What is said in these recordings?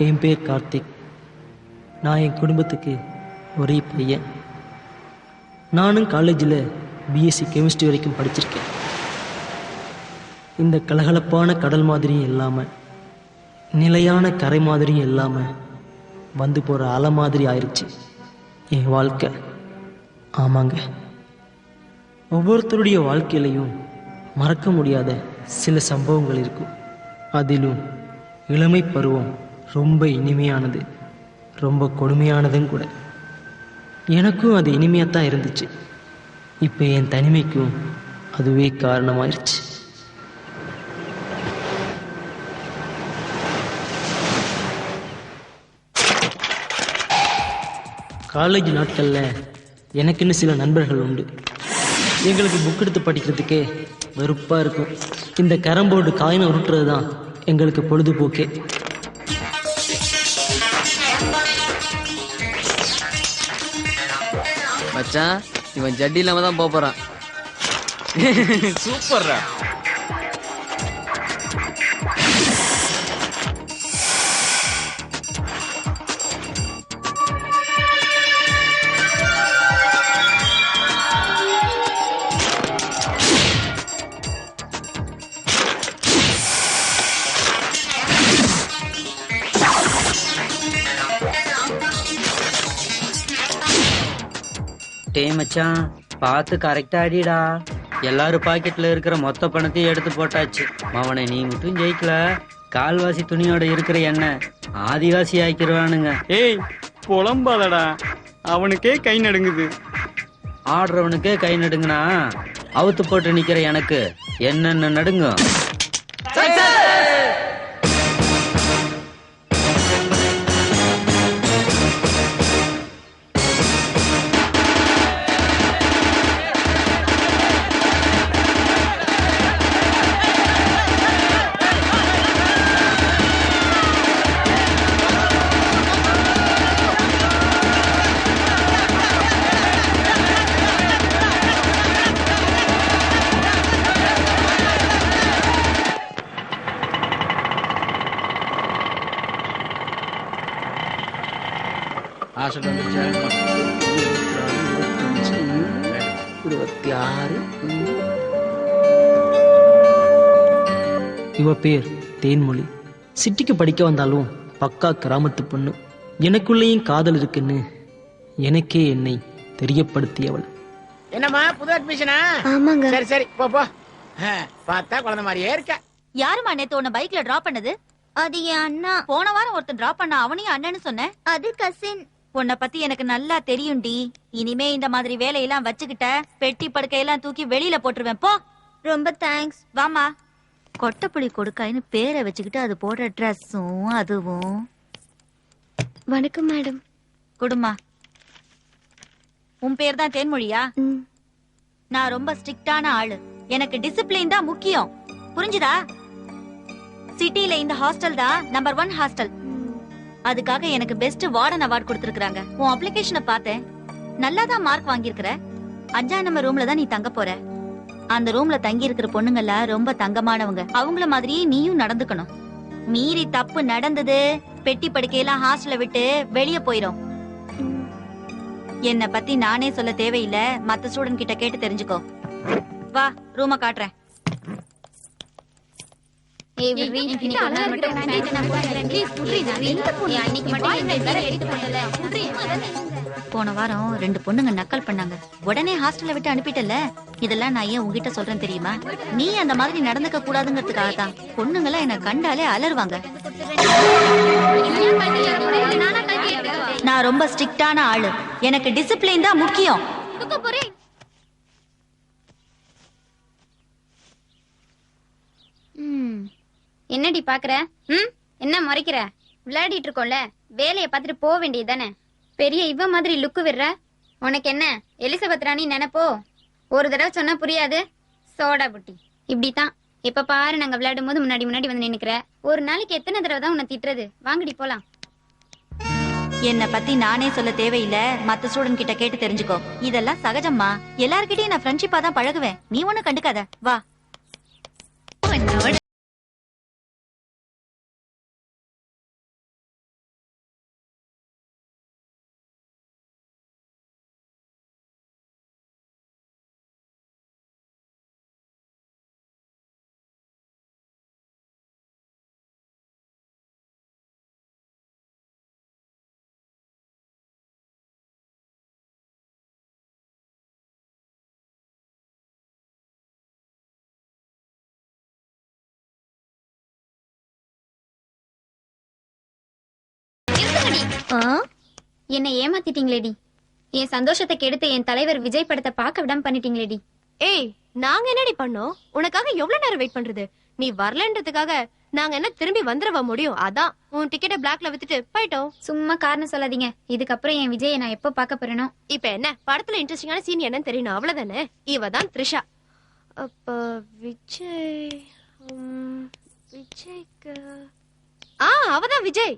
என் பேர் கார்த்திக். நான் என் குடும்பத்துக்கு ஒரே பையன். நானும் காலேஜில் பிஎஸ்சி கெமிஸ்ட்ரி வரைக்கும் படிச்சிருக்கேன். இந்த கலகலப்பான கடல் மாதிரியும் இல்லாமல், நிலையான கரை மாதிரியும் இல்லாமல், வந்து போகிற அலை மாதிரி ஆயிடுச்சு என் வாழ்க்கை. ஆமாங்க, ஒவ்வொருத்தருடைய வாழ்க்கையிலையும் மறக்க முடியாத சில சம்பவங்கள் இருக்கும். அதிலும் இளமை பருவம் ரொம்ப இனிமையானது, ரொம்ப கொடுமையானதும் கூட. எனக்கும் அது இனிமையாக தான் இருந்துச்சு. இப்போ என் தனிமைக்கும் அதுவே காரணமாயிருச்சு. காலேஜ் நாட்களில் எனக்குன்னு சில நண்பர்கள் உண்டு. எங்களுக்கு புக் எடுத்து படிக்கிறதுக்கே வெறுப்பாக இருக்கும். இந்த கேரம்போர்டு காயினை உருட்டுறது தான் எங்களுக்கு பொழுதுபோக்கே. மச்சான், இவன் ஜட்டி இல்லாம தான் போறான். சூப்பர்ரா. டே மச்சான், பார்த்து கரெக்டா அடிடா. எல்லாரும் பாக்கெட்ல இருக்கிற மொத்த பணத்தையும் எடுத்து போட்டாச்சு. அவனை நீ மட்டும் ஜெயிக்கல, கால்வாசி துணியோட இருக்கிற எண்ணெய் ஆதிவாசி ஆக்கிடுவானுங்க. ஏய் புலம்பாதடா, அவனுக்கே கை நடுங்குது. ஆடுறவனுக்கே கை நடுங்குனா அவுத்து போட்டு நிக்கிற எனக்கு என்னென்ன நடுங்கும். இவ பேர் தேன்மொழி. சிட்டிக்கு படிக்க வந்தாலும் பக்கா கிராமத்து பொண்ணு. எனக்குள்ளேயும் காதல் இருக்குன்னு எனக்கே என்னை தெரியப்படுத்தியவள். என்னம்மா புது அட்மிஷனா? ஆமாங்க. சரி சரி போ போ. பார்த்தா குழந்தை மாதிரியே இருக்க. யாருமா நேத்து உன்னை பைக்ல டிராப் பண்ணது? அது என் அண்ணா. போன வாரம் ஒருத்தன் டிராப் பண்ண, அவனையும் அண்ணன்னு சொன்னேன். அது கசின். உன்னை பத்தி எனக்கு நல்லா தெரியும்டி. இனிமே இந்த மாதிரி வேலையெல்லாம் வச்சுக்கிட்ட பெட்டி படுக்கையெல்லாம் தூக்கி வெளியில போட்டுருவேன் போ. ரொம்ப தேங்க்ஸ். வாமா. கொட்டப்புளி கொடுக்காயின்னு பேரை வச்சுக்கிட்டு அது போடுற ட்ரெஸ்ஸும் அதுவும். வணக்கம் மேடம். குடுமா. உன் பேர் தான் தேன்மொழியா? நான் ரொம்ப ஸ்ட்ரிக்டான ஆளு. எனக்கு டிசிப்ளின் தான் முக்கியம், புரிஞ்சுதா? சிட்டில இந்த ஹாஸ்டல் தான் நம்பர் 1 ஹாஸ்டல். அதுக்காக எனக்கு பெஸ்ட் வார்டன் அவார்ட் கொடுத்திருக்காங்க. உன் அப்ளிகேஷனை பார்த்தேன். நல்லாதான் மார்க் வாங்கியிருக்கிற. 5ஆம் நம்பர் ரூம்ல தான் நீ தங்க போற. அந்த ரூம்ல தங்கி இருக்கிற பொண்ணுங்கள ரொம்ப தங்கமானவங்க. அவங்கள மாதிரியே நீயும் நடந்துக்கணும். மீறி தப்பு நடந்தது, பெட்டி படுக்கையெல்லாம் ஹாஸ்டல்ல விட்டு வெளியே போயிரும். என்ன பத்தி நானே சொல்ல தேவையில்லை, மத்த ஸ்டூடெண்ட் கிட்ட கேட்டு தெரிஞ்சுக்கோ. வா, ரூம காட்டுறேன். போன வாரம் 2 பொண்ணுங்க நக்கல் பண்ணாங்க. உடனே ஹாஸ்டல்ல விட்டு அனுப்பிட்டல. இதெல்லாம் நான் ஏன் உங்ககிட்ட சொல்றேன் தெரியுமா? நீ அந்த மாதிரி நடந்துக்க கூடாதுங்கிறதுக்காக தான். பொண்ணுங்கள என்ன கண்டாலே அலறுவாங்க. நான் ரொம்ப ஸ்ட்ரிக்டான ஆளு. எனக்கு டிசிப்ளின் தான் முக்கியம். என்னடி பாக்குற? என்ன முறைக்கிற? விளையாடிட்டு இருக்கோம்ல, வேலைய பார்த்துட்டு போக வேண்டியதானே? பெரிய இவ மாதிரி லுக்கு விடுற. உனக்கு என்ன எலிசபெத் ராணி நினைப்போ? ஒரு தடவை சொன்னா புரியாது. சோடா புட்டி இப்படித்தான். இப்ப பாரு, நாங்க விளையாடும் போது முன்னாடி முன்னாடி வந்து நின்னுக்கிற. ஒரு நாளைக்கு எத்தனை தடவை தான் உன்னை திட்டுறது? வாங்கடி போலாம். என்ன பத்தி நானே சொல்ல தேவையில்லை, மத்த ஸ்டூடெண்ட் கிட்ட கேட்டு தெரிஞ்சுக்கோ. இதெல்லாம் சகஜம்மா. எல்லார்கிட்டயும் நான் ஃப்ரெண்ட்ஷிப்பா தான் பழகுவேன். நீ ஒண்ணு கண்டுக்காத. வா. என்ன ஏமாத்திட்டீங்களேடி. என் சந்தோஷத்தை கெடுத்து என் தலைவர் விஜய் படத்தை பார்க்க விடாம பண்ணிட்டீங்களேடி. ஏய், நாங்க என்னடி பண்ணோம்? உனக்காக எவ்வளவு நேரம் வெயிட் பண்றது? நீ வரலன்றதுக்காக நாங்க என்ன திரும்பி வந்துடவா முடியும்? அதான் உன் டிக்கெட்டை பிளாக்ல வித்துட்டு போயிட்டோம். சும்மா காரணம் சொல்லாதீங்க. இதுக்கப்புறம் என் விஜயை நான் எப்ப பார்க்க போறேனோ. இப்ப என்ன படத்துல இன்ட்ரெஸ்டிங்கான சீன் என்னன்னு தெரியணும், அவ்வளவுதானே? இவ தான் த்ரிஷா. அப்ப விஜய் விஜய்க்கு அவதான் விஜய்.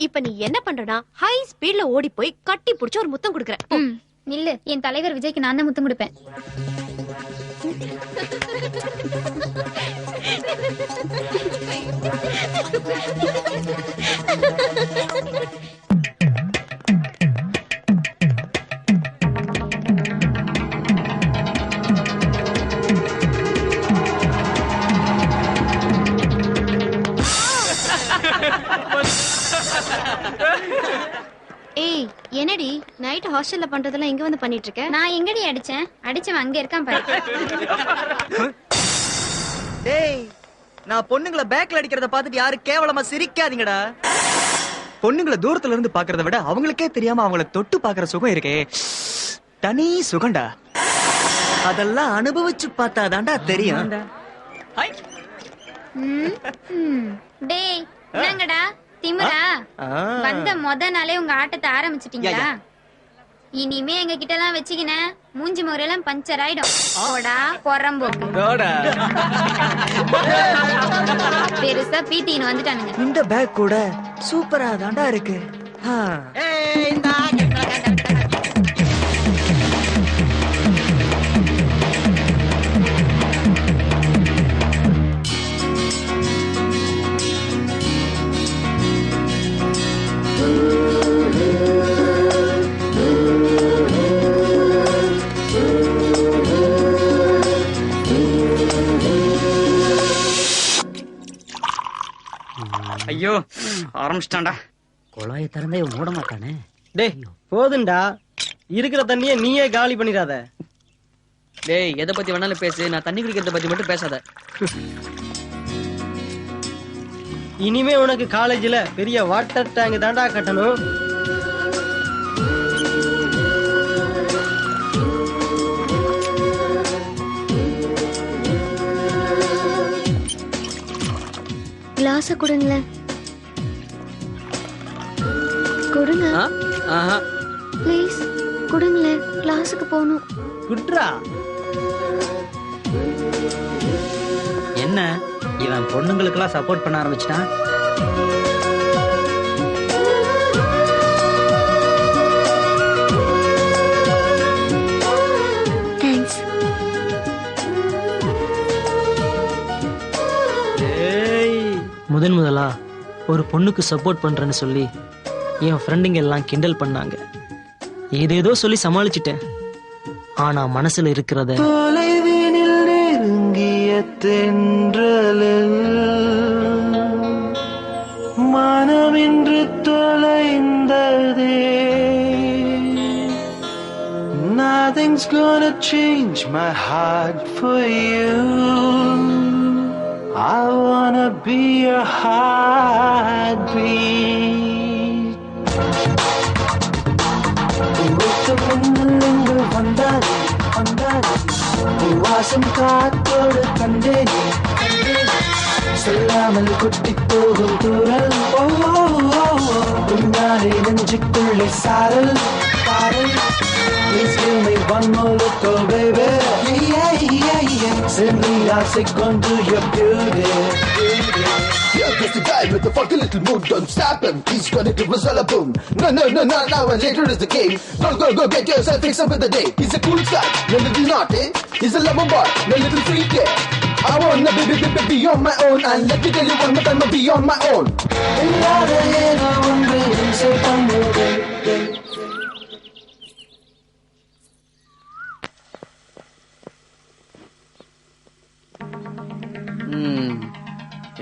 இப்ப நீ என்ன பண்றனா, ஹை ஸ்பீட்ல ஓடி போய் கட்டி புடிச்சு ஒரு முத்தம் குடுக்குற. நில்லு. என் தலைவர் விஜய்க்கு நான் தான் முத்தம் கொடுப்பேன். ஏய், என்னடி நைட் ஹாஸ்டல்ல பண்றதெல்லாம் இங்க வந்து பண்ணிட்டு இருக்க? நான் எங்கடி அடிச்சேன்? அடிச்சவன் அங்க இருக்கான் பாரு. டேய், நான் பொண்ணுங்களை பேக்ல அடிக்கிறத பார்த்துட்டு யாரும் கேவலமா சிரிக்காதீங்கடா. பொண்ணுங்களை தூரத்துல இருந்து பாக்குறத விட அவங்களுக்கே தெரியாம அவங்கள தொட்டு பாக்குற சுகம் இருக்கே, தனி சுகண்டா. அதெல்லாம் அனுபவிச்சு பார்த்தாதான்டா தெரியும். டேய், என்னங்கடா திமிரா? வந்த முத நாளே உங்க ஆட்டத்தை ஆரம்பிச்சிட்டீங்களா? இனிமே எங்க கிட்ட எல்லாம் வச்சுக்கின மூஞ்சி முறையெல்லாம் பஞ்சர் ஆயிடும். போடா பொறம்போக்கு. பெருசா பீட்டின்னு வந்துட்டானுங்க. இந்த பேக் கூட சூப்பரா தாண்டா இருக்கு. ஐயோ, ஆரம்பிச்சிட்டான்டா. குழாயை திறந்தே மூட மாட்டானே. டேய் போதுண்டா, இருக்கிற தண்ணியை நீயே காலி பண்ணிடாத. டேய், எதை பத்தி வேணாலும் பேசு, நான் தண்ணி குடிக்கிறத பத்தி மட்டும் பேசாத. இனிமே உனக்கு காலேஜ்ல பெரிய வாட்டர் டேங்க் தாண்டா கட்டணும். கிளாஸ கொடுங்களேன். கொடுங்க ப்ளீஸ், கொடுங்களேன். கிளாஸுக்கு போகணும். குட்ரா. என்ன இவன் பொண்ணுங்களுக்கெல்லாம் சப்போர்ட் பண்ண ஆரம்பிச்சிட்டான். ஒரு பொண்ணுக்கு சப்போர்ட் பண்றேன்னு சொல்லி என் ஃப்ரெண்டுங்க எல்லாம் கிண்டல் பண்ணாங்க. ஏதேதோ சொல்லி சமாளிச்சிட்டேன். ஆனா மனசுல இருக்கிறத தொலைவினில் நெருங்கிய தென்றலில் மனமின்று தொலைந்ததே. Nothing's gonna change my heart for you. I wanna be your heartbeat. முத்தம் முன்னங்கள் வந்தாலே வந்தாலே வாசம் காத்தோடு கண்டேனே சொல்லாமல் கொட்டி போகும் தூரல். உன்னாலே நெஞ்சுக்குள்ளே சாரல் சாரல். Please give me one more look, oh baby. Yeah, yeah, yeah. Simply ஆசை கொண்டு your beauty. Here goes the guy with the funky little mood. Don't stop him, he's gonna give us all a boom. No, no, no, no, now and later is the game. Go, go, go, get yourself fixed up with the day. He's a cool guy, no little naughty. He's a lover boy, no little freak, yeah. I wanna be on my own. And let me tell you one more time, I'll be on my own. இல்லாத ஏதோ ஒன்று இசை பண்ணுதே.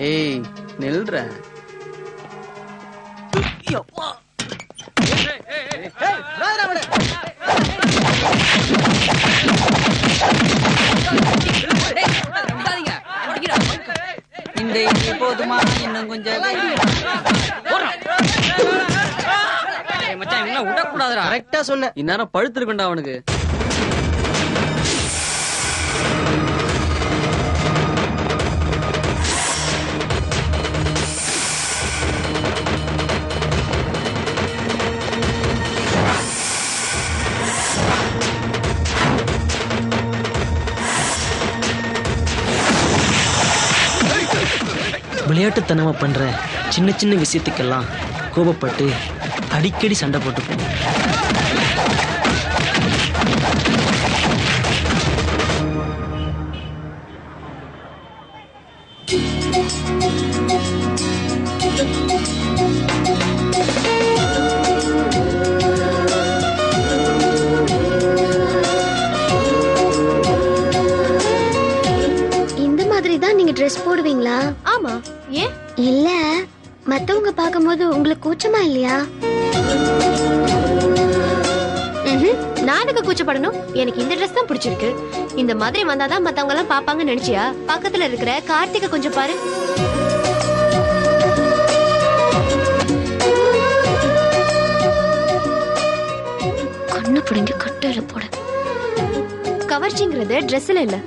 ஏய் நில்ற. இந்த இட்லி போதுமா? இன்னும் கொஞ்சம் மச்சான் என்ன விடக்கூடாதுடா. கரெக்டா சொன்ன. இந்நேரம் பழுத்து இருக்குண்டா அவனுக்கு. விளையாட்டுத்தனமா பண்ற சின்ன சின்ன விஷயத்துக்கெல்லாம் கோபப்பட்டு அடிக்கடி சண்டை போட்டுப்போம். இந்த மாதிரி தான் நீங்க ட்ரெஸ் போடுவீங்களா? ஆமா. ஏன்? இல்ல, மத்தவங்க பாக்கும்போது உங்களுக்கு கூச்சமா இல்லையா? நான் எனக்கு கூச்சப்படணும்? எனக்கு இந்த ட்ரெஸ் தான் பிடிச்சிருக்கு. இந்த மாதிரி வந்தாதான் மத்தவங்க எல்லாம் பாப்பாங்கன்னு நினைச்சியா? பக்கத்துல இருக்கிற கார்த்திகை கொஞ்சம் பாரு. கண்ணு பிடிங்க கட்டையில போட. கவர்ச்சிங்கிறது ட்ரெஸ்ல இல்ல,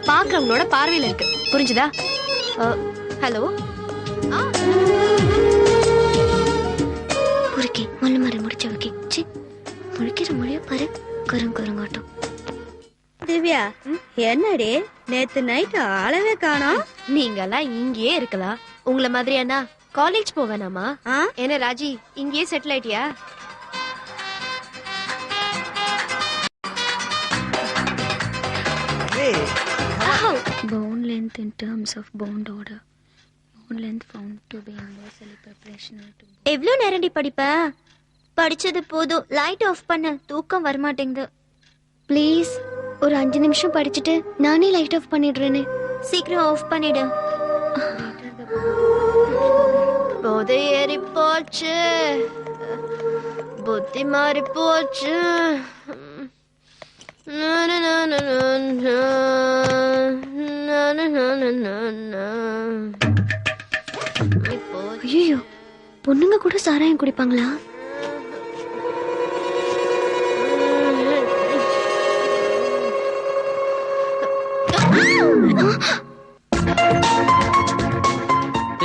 பாக்குறவங்களோட பார்வையில இருக்கு. புரிஞ்சுதா? ஹலோ. புரிக்கி மொல்ல மாதிரி முடிச்ச வைக்கி. முழிக்கிற மொழிய பாரு. கருங்காட்டம். திவ்யா, என்னடி நேத்து நைட் ஆளவே காணோம்? நீங்க எல்லாம் இங்கேயே இருக்கலாம். உங்கள மாதிரியானா காலேஜ் போவேனாமா? என்ன ராஜி, இங்கேயே settle ஆயிட்டியா? Bone length in terms of bone order. Bone length found to be universally proportional to. எவ்வளவு நேரடி படிப்ப? படிச்சது போதும், லைட் ஆஃப் பண்ணு. தூக்கம் வர மாட்டேங்குது. ப்ளீஸ் ஒரு 5 நிமிஷம் படிச்சுட்டு நானே லைட் ஆஃப் பண்ணிடுறேனே. சீக்கிரம் ஆஃப் பண்ணிடு. போதை ஏறி போச்சு, புத்தி மாறி போச்சு. ஐயோ, பொண்ணுங்க கூட சாராயம் குடிப்பாங்களா?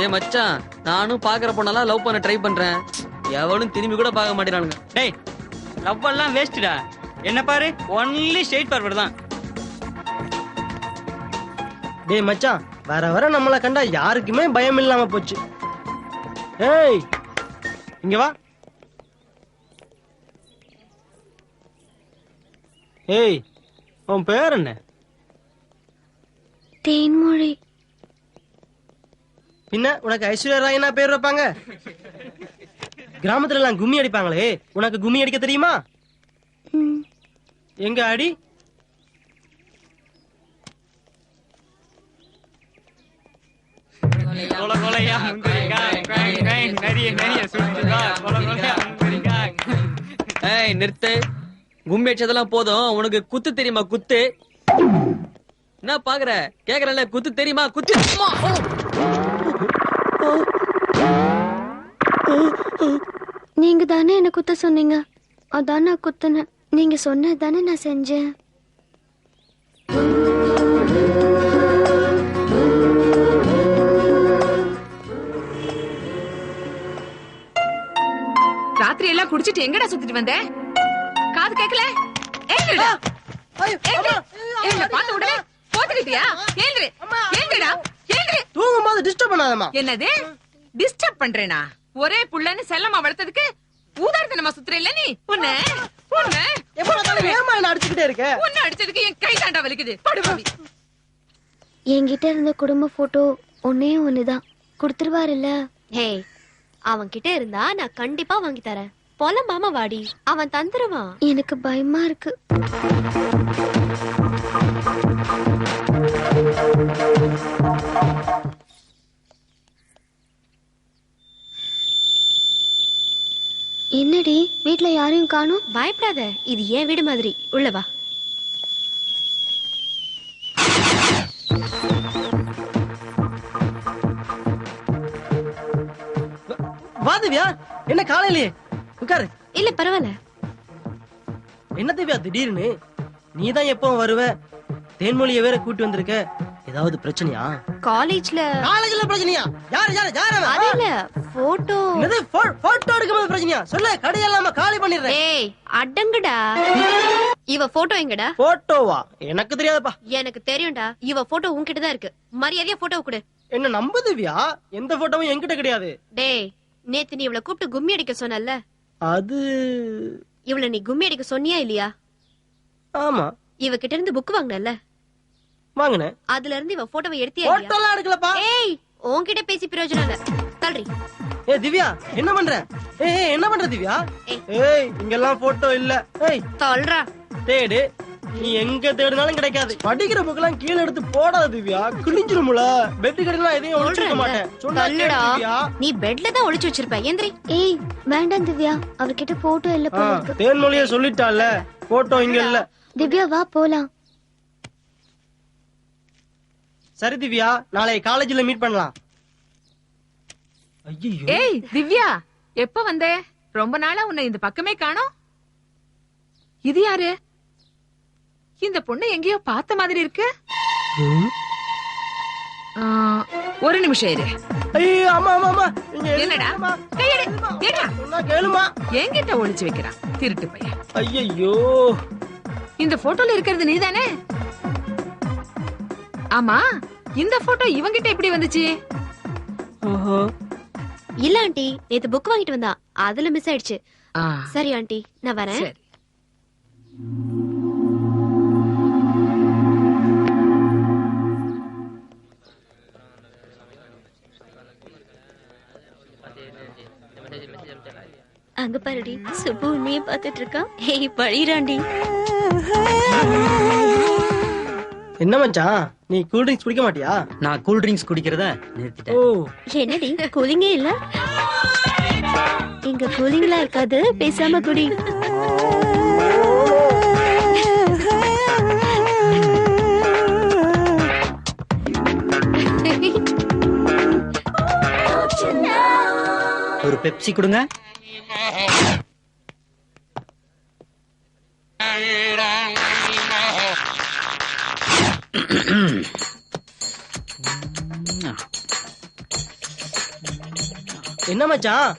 ஏய் மச்சான், நானும் பாக்குற பொண்ணெல்லாம் லவ் பண்ண ட்ரை பண்றேன். எவனும் திரும்பி கூட பார்க்க மாட்டேறானுங்க. டேய், லவ் எல்லாம் வேஸ்ட்டா. என்ன பாரு, ஒன்லி ஸ்ட்ரெயிட் ஃபார்வர்ட் தான். டேய் மச்சான், வர வர நம்மள கண்டா யாருக்குமே பயம் இல்லாம போச்சு. ஏய் இங்க வா. ஏய், உன் பேர் என்ன? தேன்மொழி. பின்ன உனக்கு ஐஸ்வர்யா ராய்னா பேர் வைப்பாங்க? கிராமத்துல எல்லாம் கும்மி அடிப்பாங்களே, உனக்கு கும்மி அடிக்க தெரியுமா? எங்க அடி. நிறுத்து. கும்மி அடிச்சதெல்லாம் போதும், உனக்கு குத்து தெரியுமா? குத்து என்ன பாக்குற? கேக்குறல, குத்து தெரியுமா? குத்து. நீங்க தானே என்ன குத்த சொன்னீங்க, அதான் நான் குத்துனேன். நீங்க சொன்னதானே நான் செஞ்சேன். ராத்திரி எல்லாம் குடிச்சிட்டு எங்கடா சுத்திட்டு வந்த? காது கேக்கல? தூங்கும்போது டிஸ்டர்ப் பண்ணாதம்மா. என்னது டிஸ்டர்ப் பண்றேனா? ஒரே புள்ளன்னு செல்லமா வளர்த்ததுக்கு ஊதாரத்தனமா சுத்துற இல்ல நீ? உன்னை அடிச்சுக்கிட்டே இருக்க. உன்னை அடிச்சதுக்கு என் கை தாண்டா வலிக்குது. படுபாவி. என்கிட்ட இருந்த குடும்ப போட்டோ ஒன்னே ஒண்ணுதான், கொடுத்துருவாருல்ல? ஹே, அவன் கிட்ட இருந்தா நான் கண்டிப்பா வாங்கி தரேன். போல மாமா வாடி, அவன் தந்துருவான். எனக்கு பயமா இருக்கு. என்னடி வீட்ல யாரையும் காணோம்? பயப்படாத, இது ஏன் வீடு மாதிரி. உள்ள வா. வா திவ்யா. என்ன காலையிலேயே? உட்காரு. இல்ல பரவாயில்ல. என்ன திவ்யா திடீர்னு? நீதான் எப்பவும் வருவ, தேன்மொழிய வேற கூட்டி வந்திருக்க. ஏதாவது பிரச்சனையா? காலேஜ்ல பிரச்சனையா? யாரு யாரு யாரு? அது இல்ல, போட்டோ. என்னது போட்டோ எடுக்கும்போது பிரச்சனையா? சொல்ல, கடையெல்லாம் காலி பண்ணிடுறேன். ஏய் அடங்குடா. இவ போட்டோ எங்கடா? போட்டோவா? எனக்கு தெரியாதுப்பா. எனக்கு தெரியும்டா. இவ போட்டோ உன்கிட்ட தான் இருக்கு. மரியாதையா போட்டோ கொடு. என்ன நம்பு திவ்யா, எந்த போட்டோவும் என்கிட்ட கிடையாது. டேய், நேத்து நீ இவள கூப்பிட்டு கும்மி அடிக்க சொன்னல, அது இவள நீ கும்மி அடிக்க சொன்னியா இல்லையா? ஆமா. இவ கிட்ட இருந்து புக் வாங்குனல? வாங்குனேன். அதுல இருந்து இவ போட்டோவை எடுத்தியா? போட்டோலாம் எடுக்கலப்பா. ஏய், உன்கிட்ட பேசி பிரயோஜனம் இல்ல. தள்ளுறி. ஏய் திவ்யா, என்ன பண்ற? ஏய் என்ன பண்ற திவ்யா? ஏய் இங்கெல்லாம் போட்டோ இல்ல. ஏய் தள்ளுறா. தேடு, நீ எங்க தேடினாலும் கிடைக்காது. படிக்கிற புக்கெல்லாம் கீழ எடுத்து போடாத திவ்யா, கிழிஞ்சிருமுல. பெட் கடையில எதையும் ஒளிச்சிருக்க மாட்டேன். தள்ளுடா. நீ பெட்ல தான் ஒளிச்சு வச்சிருப்ப. எந்திரி. ஏய் வேண்டாம் திவ்யா, அவர்கிட்ட போட்டோ இல்ல போல இருக்கு. தேன்மொழியே சொல்லிட்டால, போட்டோ இங்க இல்ல. திவ்யா வா போலாம். சரி திவ்யா, நாளை காலேஜ்ல மீட் பண்ணலாம். ஐயோ. ஏய் திவ்யா, எப்ப வந்த? ரொம்ப நாளா உன்னை இந்த பக்கமே காணோம். இது யாரு? இந்த பொண்ணு எங்கேயோ பார்த்த மாதிரி இருக்கு. ஒரு நிமிஷம் இரு. ஐயோ அம்மா அம்மா அம்மா. என்னடா? கையெடு. ஏடா? சொன்னா கேளுமா. என்கிட்ட ஒளிச்சு வைக்கிறான் திருட்டு பையன். ஐயோ. இந்த போட்டோல இருக்கிறது நீதானே? ஆமா, இந்த போட்டோ இவங்கிட்ட எப்படி வந்துச்சு? இல்ல ஆண்டி, நேத்து புக் வாங்கிட்டு வந்தா, அதுல மிஸ் ஆயிடுச்சு. சரி ஆண்டி, நான் வரேன். சரி. அங்க பாருடி, சுப்பு உன்னையே பாத்துட்டு இருக்கா. ஏய் பழிராண்டி. என்ன மச்சான், நீ கூல் ட்ரிங்க்ஸ் குடிக்க மாட்டியா? நான் கூல் ட்ரிங்க்ஸ் குடிக்கிறத நிறுத்திட்டேன். ஓ, என்னடி கூலிங்கே இல்ல? இங்க கூலிங்லாம் இருக்காது, பேசாம குடி. ஒரு பெப்சி கொடுங்க. என்ன மச்சான்,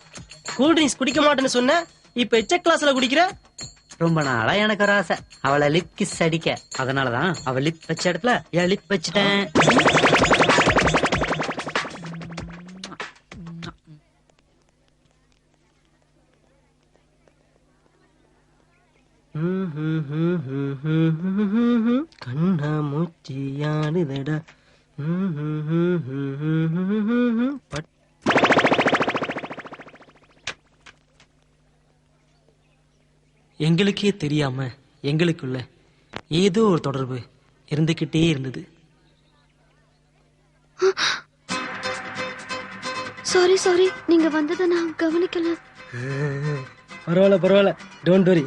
கூல் ட்ரிங்க்ஸ் குடிக்க மாட்டேன்னு சொன்ன, இப்ப எச்ச கிளாஸ்ல குடிக்கிற? ரொம்ப நாளா எனக்கு ஒரு ஆசை, அவளை லிப் கிஸ் அடிக்க. அதனாலதான் அவ லிப் வச்ச இடத்துல என் லிப் வச்சுட்டேன். கண்ணா மூச்சியாடுதடா. எங்களுக்கே தெரியாம எங்களுக்குள்ள ஏதோ ஒரு தொடர்பு இருந்துகிட்டே இருந்தது. சாரி சாரி, நீங்க வந்ததை நான் கவனிக்கல. பரவாயில்ல டோன்ட் வரி.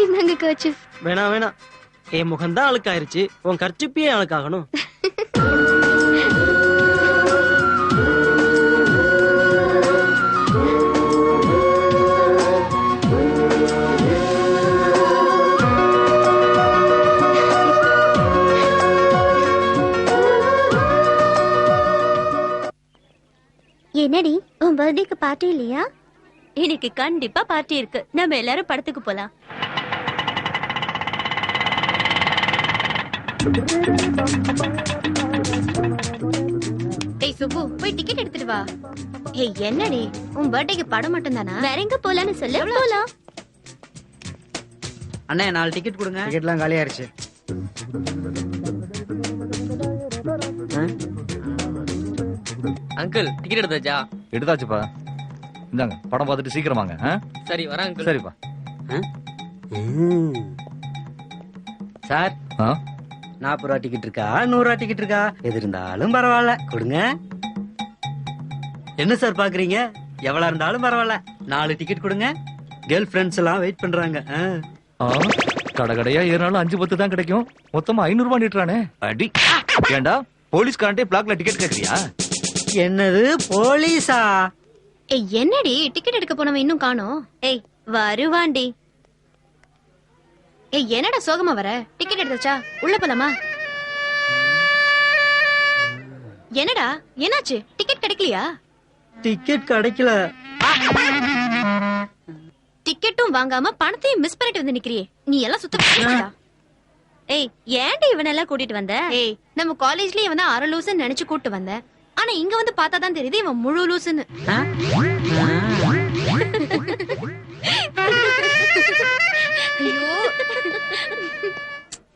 என்னங்க கர்ச்சீஃப்? வேணாம், என் முகம்தான் அழுக்காயிருச்சு, உன் கர்ச்சிப்பே அழுக்காகணும். என்னடி, உன் பர்த்டேக்கு பார்ட்டி இல்லையா? எனக்கு கண்டிப்பா பார்ட்டி இருக்கு. நம்ம எல்லாரும் படத்துக்கு போலாம். ஏய் சுப்பு, போய் டிக்கெட் எடுத்துட்டு வா. ஏய் என்னடி, உன் பர்த்டேக்கு படம் மட்டும் தானா? வேற எங்க போலான்னு சொல்லு, போலாம். அண்ணே 4 டிக்கெட் கொடுங்க. டிக்கெட்லாம் காலி ஆயிருச்சு. அங்கிள் டிக்கெட் எடுத்தாச்சா? எடுத்தாச்சுப்பா. இந்தாங்க படம் பார்த்துட்டு சீக்கிரம் வாங்க. சரி வரேன் அங்கிள். சரிப்பா. சார் 40 ரூபா டிக்கெட் இருக்கா 100 ரூபா டிக்கெட் இருக்கா? எது இருந்தாலும் பரவாயில்ல கொடுங்க. என்ன சார் பாக்குறீங்க? எவ்வளவு இருந்தாலும் பரவாயில்ல, 4 டிக்கெட் கொடுங்க. கேர்ள் ஃபிரெண்ட்ஸ் எல்லாம் வெயிட் பண்றாங்க. கடையா ஏறினாலும் 5-10 தான் கிடைக்கும். மொத்தமா 500 ரூபாய் நீட்டுறானே. அடி ஏண்டா போலீஸ்காரன்ட்டே பிளாக்ல டிக்கெட் கேக்குறியா? என்னது போலீஸா? ஏய் என்னடி, டிக்கெட் எடுக்க போனவன் இன்னும் காணோம். ஏய் வருவாண்டி. ஏய் என்னடா சோகமா வர? டிக்கெட் எடுத்தாச்சா? உள்ள போலாமா? என்னடா என்னாச்சு? டிக்கெட் கிடைக்கலையா? டிக்கெட் கிடைக்கல. டிக்கெட்டும் வாங்காம பணத்தையும் மிஸ் பண்ணிட்டு வந்து நிக்கிறியே, நீ எல்லாம் சுத்த. ஏய் ஏன்டி இவனெல்லாம் கூட்டிட்டு வந்த? ஏய் நம்ம காலேஜ்லயே இவன் அரை லூசுன்னு நினைச்சு கூட்டு வந்தேன். ஆனா இங்க வந்து பார்த்தாதான் தெரியுது இவன் முழு லூசுன்னு.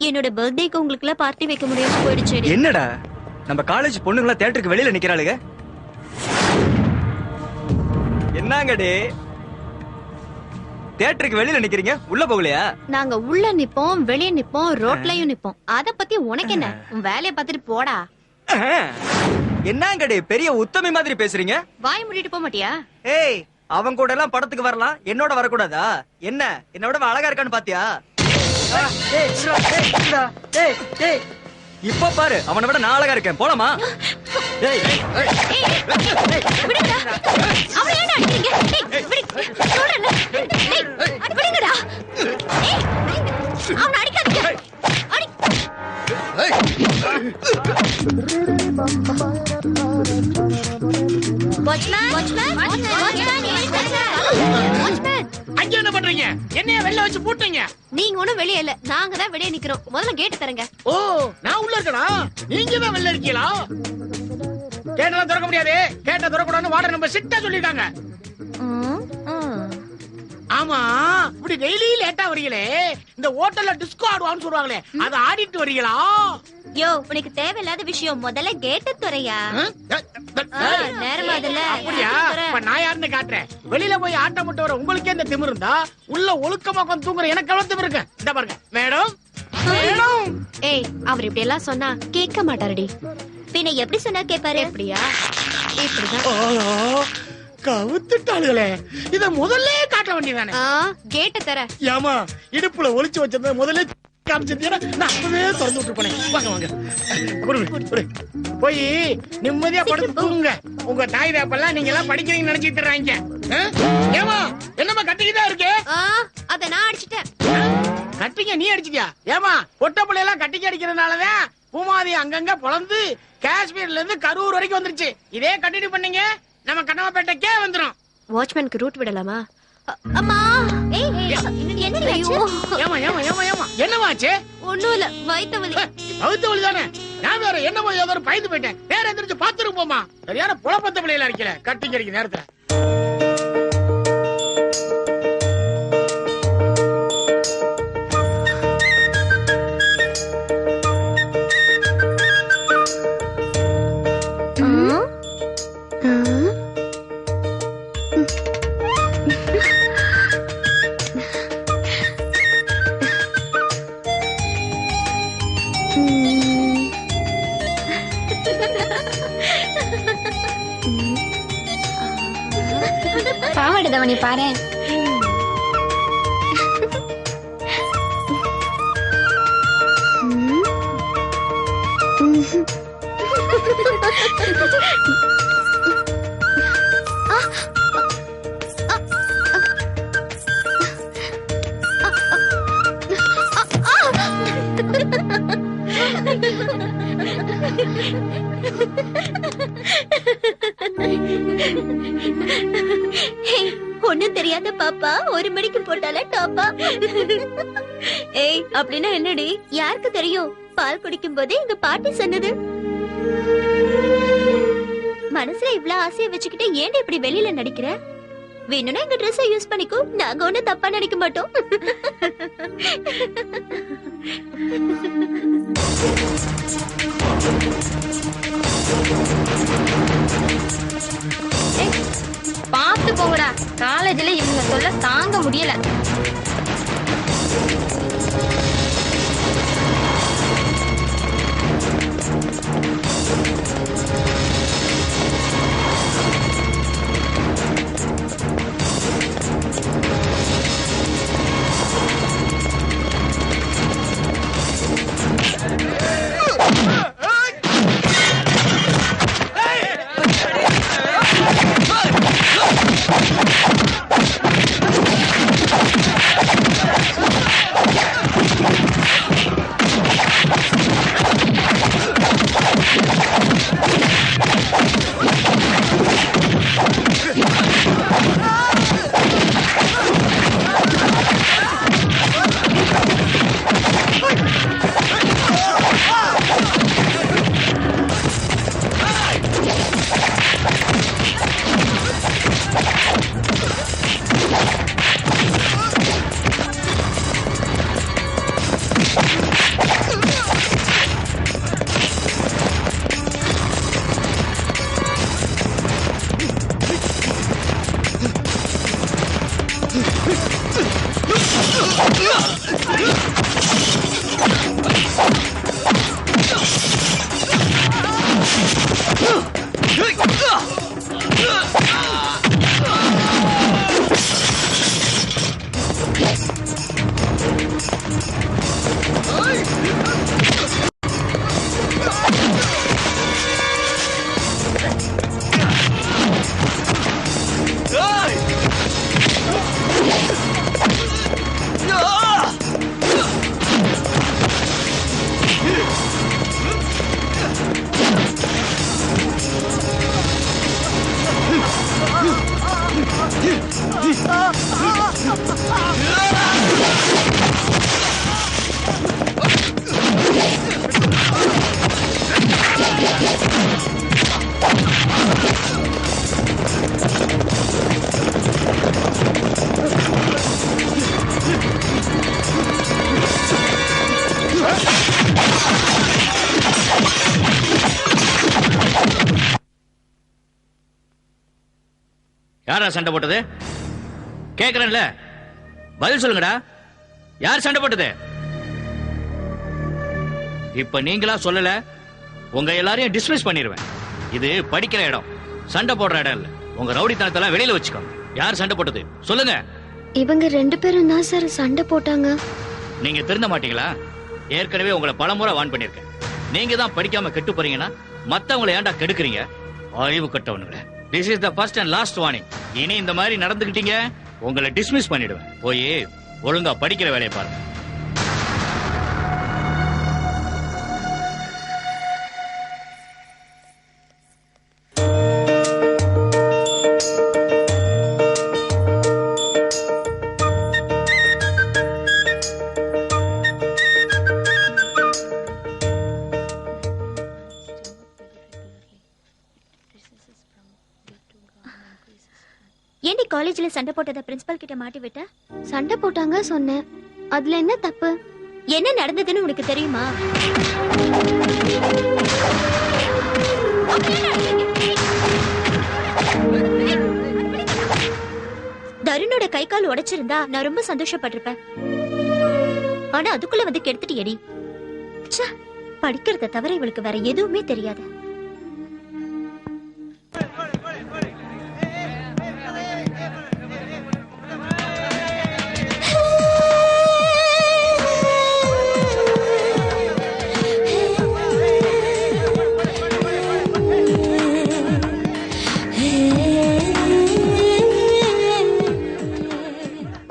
என்னோட பர்த்டேக்கு உங்களுக்கு எல்லாம் பார்ட்டி வைக்க முடியாம போயிடுச்சு. என்னடா நம்ம காலேஜ் பொண்ணுங்களா தியேட்டருக்கு வெளியில நிக்கிறாளுங்க. என்னங்கடி தியேட்டருக்கு வெளியில நிக்கிறீங்க, உள்ள போகலையா? நாங்க உள்ள நிப்போம், வெளிய நிப்போம், ரோட்லயும் நிப்போம். அத பத்தி உனக்கு என்ன? உன் வேலைய பார்த்துட்டு போடா. என்னங்கடி பெரிய உத்தமி மாதிரி பேசுறீங்க? வாய் மூடிட்டு போக மாட்டியா? ஏய் அவன் கூட எல்லாம் படத்துக்கு வரலாம், என்னோட வரக்கூடாதா? என்ன என்னோட அழகா இருக்கான்னு பாத்தியா? இப்ப பாரு, அவனை விட நான் அழகா இருக்கேன். போலாமா? அங்க என்ன பண்றீங்க? என்னைய வெளில வச்சு பூட்டுறீங்க? நீங்க ஒண்ணும் வெளியே இல்ல, நாங்க தான் வெளியே நிக்கிறோம். முதல்ல கேட்டு தரங்க. ஓ நான் உள்ள இருக்கனா? நீங்க தான் வெளில இருக்கீங்களா? கேட்டெல்லாம் திறக்க முடியாது. கேட்ட திறக்கூடாதுன்னு வார்டன் நம்ம சிட்டா சொல்லிட்டாங்க. ஆமா, இப்படி டெய்லி லேட்டா வரீங்களே, இந்த ஹோட்டல்ல டிஸ்கோ ஆடுவான்னு சொல்றாங்களே, அதை ஆடிட்டு வரீங்களா? யோ உனக்கு தேவையில்லாத விஷயம், முதல்ல கேட்ட துறையா. நேரம் அதுல அப்படியா? இப்ப நான் யாருன்னு காட்டுறேன். வெளியில போய் ஆட்டம் போட்டு வர உங்களுக்கே இந்த திமிரு இருந்தா, உள்ள ஒழுக்கமா உட்கார்ந்து தூங்குற எனக்கு எவ்வளவு திமிரு இருக்கு? இந்த பாருங்க மேடம். ஏய் அவர் இப்படி எல்லாம் சொன்னா கேட்க மாட்டாருடி. பின்ன எப்படி சொன்னா கேட்பாரு? எப்படியா? இப்படிதான் கவுத்துட்டாளுகளே, இத முதல்ல காட்ட வேண்டியதானே? கேட்ட தர. ஏமா இடுப்புல ஒளிச்சு வச்சிருந்த முதல்ல காமிச்சிருந்தீங்கன்னா நான் அப்பவே திறந்து விட்டு போனேன். வாங்க வாங்க போய் நிம்மதியா படுத்து தூங்குங்க. உங்க தாய் தாப்பெல்லாம் நீங்க எல்லாம் படிக்கிறீங்கன்னு நினைச்சிட்டு இருக்காங்க. ஏமா என்னமா கட்டிக்கிட்டா இருக்கு? அத நான் அடிச்சிட்டேன். கட்டிங்க நீ அடிச்சிட்டியா? ஏமா பொட்ட பிள்ளையெல்லாம் கட்டிக்க அடிக்கிறதுனாலதான் பூமாதி அங்கங்க பொழந்து காஷ்மீர்ல இருந்து கரூர் வரைக்கும் வந்துருச்சு. இதே கண்டினியூ பண்ணீங்க நம்ம கண்ணமாப்பேட்டைக்கே வந்துரும். வாட்ச்மேனுக்கு ரூட் விடலாமா? அம்மா என்னமாச்சு? ஒண்ணும் இல்ல, வயித்து வலி. வயித்து வலி தானே? நான் வேற என்னமோ ஏதோ பயந்து போயிட்டேன். வேற எந்திரிச்சு பாத்துட்டு போமா. சரியான புலப்பத்த பிள்ளையில இருக்கல கட்டிக்கிறீங்க நேரத்துல. வேதவனி பாரு. ஒண்ணும் தெரியாத பாப்பா 1 மணிக்கு போட்டால டாப்பா. ஏய் அப்படின்னா என்னடி? யாருக்கு தெரியும்? பால் குடிக்கும் போதே எங்க பாட்டி சொன்னது. மனசுல இவ்ளோ ஆசைய வச்சுக்கிட்டு ஏன் இப்படி வெளியில நடிக்கிற? வேணும்னா எங்க ட்ரெஸ் யூஸ் பண்ணிக்கோ, நாங்க ஒண்ணும் தப்பா நினைக்க மாட்டோம். பாத்து போங்கடா, காலேஜ்ல இவங்க சொல்ல தாங்க முடியல. யாரா சண்டை போட்டது? கேக்குறேன்ல, பதில் சொல்லுங்கடா. யார் சண்டை போட்டது? இப்ப நீங்களா சொல்லல, உங்க எல்லாரையும் டிஸ்மிஸ் பண்ணிடுவேன். இது படிக்கிற இடம், சண்டை போடுற இடம் இல்ல. உங்க ரவுடித்தனத்தெல்லாம் வெளியில வச்சுக்கோங்க. யார் சண்டை போட்டது சொல்லுங்க. இவங்க 2 பேரும் தான் சார் சண்டை போட்டாங்க. நீங்க திருந்த மாட்டீங்களா? ஏற்கனவே உங்களை பலமுறை வான் பண்ணிருக்கேன். நீங்க தான் படிக்காம கெட்டு போறீங்கன்னா மத்தவங்களை ஏன்டா கெடுக்குறீங்க? அறிவு கட்டவனுங்களே. This is the first and last warning. இனி இந்த மாதிரி நடந்துக்கிட்டீங்க, உங்களை டிஸ்மிஸ் பண்ணிடுவேன். போய் ஒழுங்கா படிக்கிற வேலையை பாருங்க. ஏண்டி காலேஜ்ல சண்டை போட்டத பிரின்சிபல் கிட்ட மாட்டி விட்ட? சண்டை போட்டாங்க சொன்னேன், அதுல என்ன தப்பு? என்ன நடந்ததுன்னு உனக்கு தெரியுமா? தருணோட கை கால் உடைச்சிருந்தா நான் ரொம்ப சந்தோஷப்பட்டிருப்பேன். ஆனா அதுக்குள்ள வந்து கெடுத்துட்டியடி. படிக்கிறத தவிர இவளுக்கு வேற எதுவுமே தெரியாது.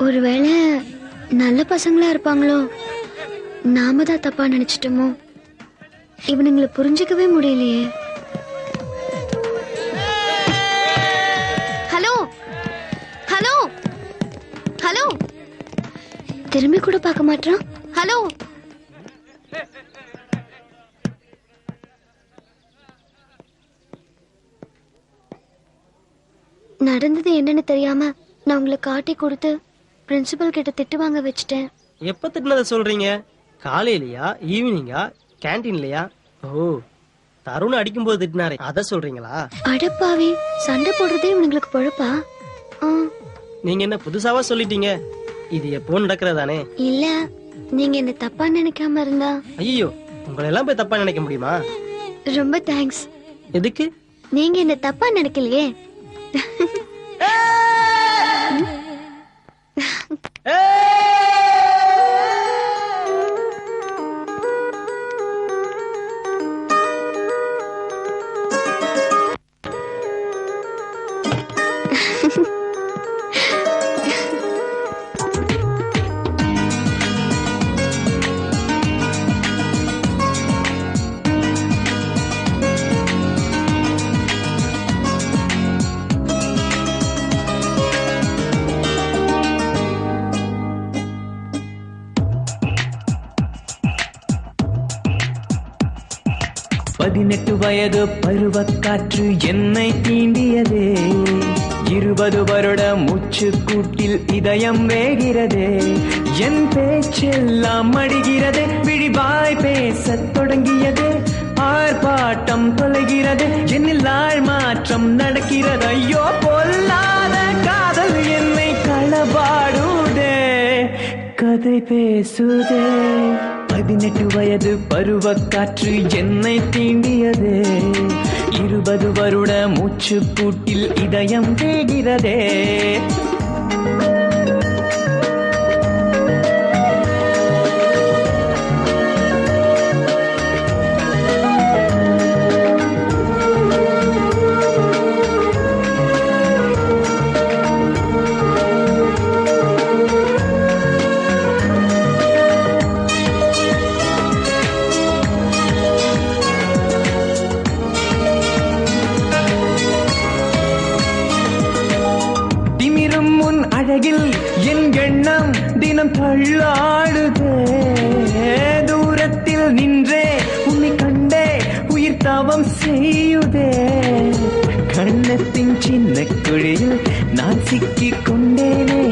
ஒருவேளை நல்ல பசங்களா இருப்பாங்களோ, நாம தான் தப்பா நினைச்சிட்டோமோ? இவனுங்களை புரிஞ்சுக்கவே முடியலையே. ஹலோ ஹலோ ஹலோ, திரும்பி கூட பார்க்க மாட்டான். ஹலோ, நடந்தது என்னன்னு தெரியாம நான் உங்களை காட்டி கொடுத்து பிரின்சிபல் கிட்ட திட்டு வாங்க வச்சுட்டேன். எப்ப திட்டினதை சொல்றீங்க? காலையிலயா, ஈவினிங்கா, கேன்டீன்லயா? ஓ, தருண் அடிக்கும்போது திட்டினாரே அத சொல்றீங்களா? அடப்பாவி, சண்டை போடுறதே இவனுங்களுக்கு பொழப்பா? நீங்க என்ன புதுசாவா சொல்லிட்டீங்க? இது எப்போ நடக்கிறதானே? இல்ல, நீங்க என்ன தப்பா நினைக்காம இருந்தா. ஐயோ, உங்களை எல்லாம் போய் தப்பா நினைக்க முடியுமா? ரொம்ப தேங்க்ஸ். எதுக்கு? நீங்க என்ன தப்பா நினைக்கலையே. பதினெட்டு வயது பருவக்காற்று என்னை தீண்டியதே, 20 வருட மூச்சு கூட்டில் இதயம் வேகிறதே, என் பேச்செல்லாம் மடிகிறதே, விழிவாய் பேசத் தொடங்கியது, ஆர்ப்பாட்டம் தொலைகிறது, என்னில் ஆள் மாற்றம் நடக்கிறது. ஐயோ, பொல்லாத காதல் என்னை களவாடுதே, கதை பேசுதே. 18 வயது பருவக்காற்று என்னை தீண்டியதே, 20 வருட மூச்சு கூட்டில் இதயம் வேகிறதே. அழகில் என் எண்ணம் தினம் தள்ளாடுதே, தூரத்தில் நின்றே உன்னை கண்டே உயிர் தவம் செய்யுதே, கண்ணத்தின் சின்ன குழியில் நான் சிக்கிக் கொண்டேனே,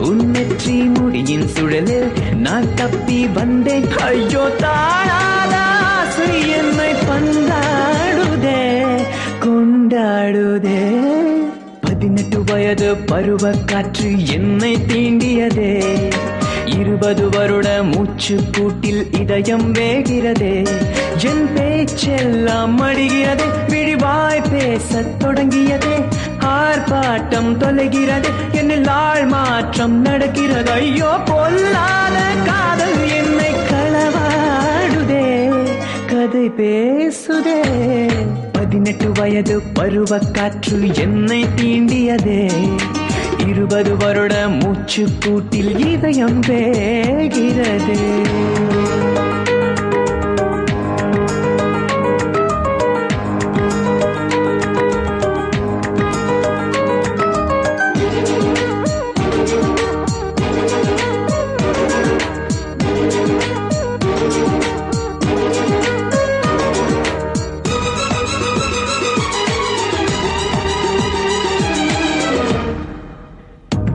உன் நெற்றி முடியின் சுழலில் நான் தப்பி வந்தேன். ஐயோ, தாழாத ஆசை என்னை பந்தாடுதே, கொண்டாடுதே. 18 வயது பருவக்காற்று என்னை தீண்டியதே, 20 வருட மூச்சு கூட்டில் இதயம் வேகிறதே, என் பேச்செல்லாம் மடிகிறது, விழிவாய் பேசத் தொடங்கியதே, ஆர்ப்பாட்டம் தொலைகிறது, என்னில் ஆள் மாற்றம் நடக்கிறது. ஐயோ, பொல்லாத காதல் என்னை களவாடுதே, கதை பேசுதே. 18 வயது பருவக்காற்று என்னை தீண்டியதே, 20 வருட மூச்சு கூட்டில் இதயம் வேகிறது.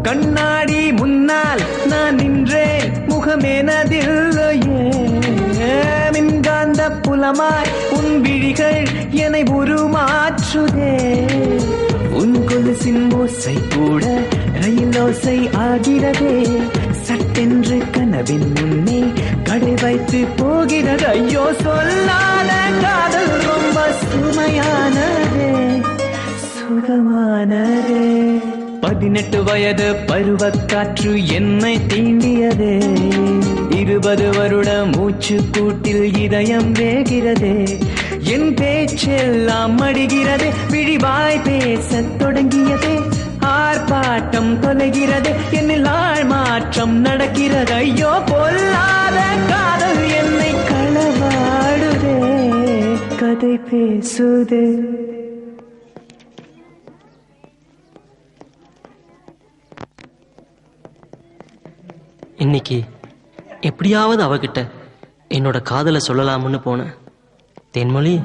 கண்ணாடி முன்னால் நான் நின்றேன், முகமேனதில்லையே, மின்காந்த புலமாய் உன் விழிகள் என்னை உருமாற்றுதே, உன் கொலுசின் ஓசை கூட ரயில் ஓசை ஆகிறதே, சட்டென்று கனவின் முன்னே கடை வைத்து போகிறது. ஐயோ, சொல்லாத காதல் ரொம்ப சுமையானதே, சுகமானதே. 18 வயது பருவக்காற்று என்னை தீண்டியதே, 20 வருட மூச்சு கூட்டில் இதயம் வேகிறதே, என் பேச்செல்லாம் மடிகிறது, விழிவாய் பேசத் தொடங்கியதே, ஆர்ப்பாட்டம் தொலைகிறது, என்னில் ஆள் காலம் நடக்கிறது ஐயோ பொல்லாத காதல் என்னை களவாடுதே கதை பேசுதே. இன்னைக்கு எப்படியாவது அவகிட்ட என்னோட காதலை சொல்லலாம்னு போனேன். தேன்மொழி,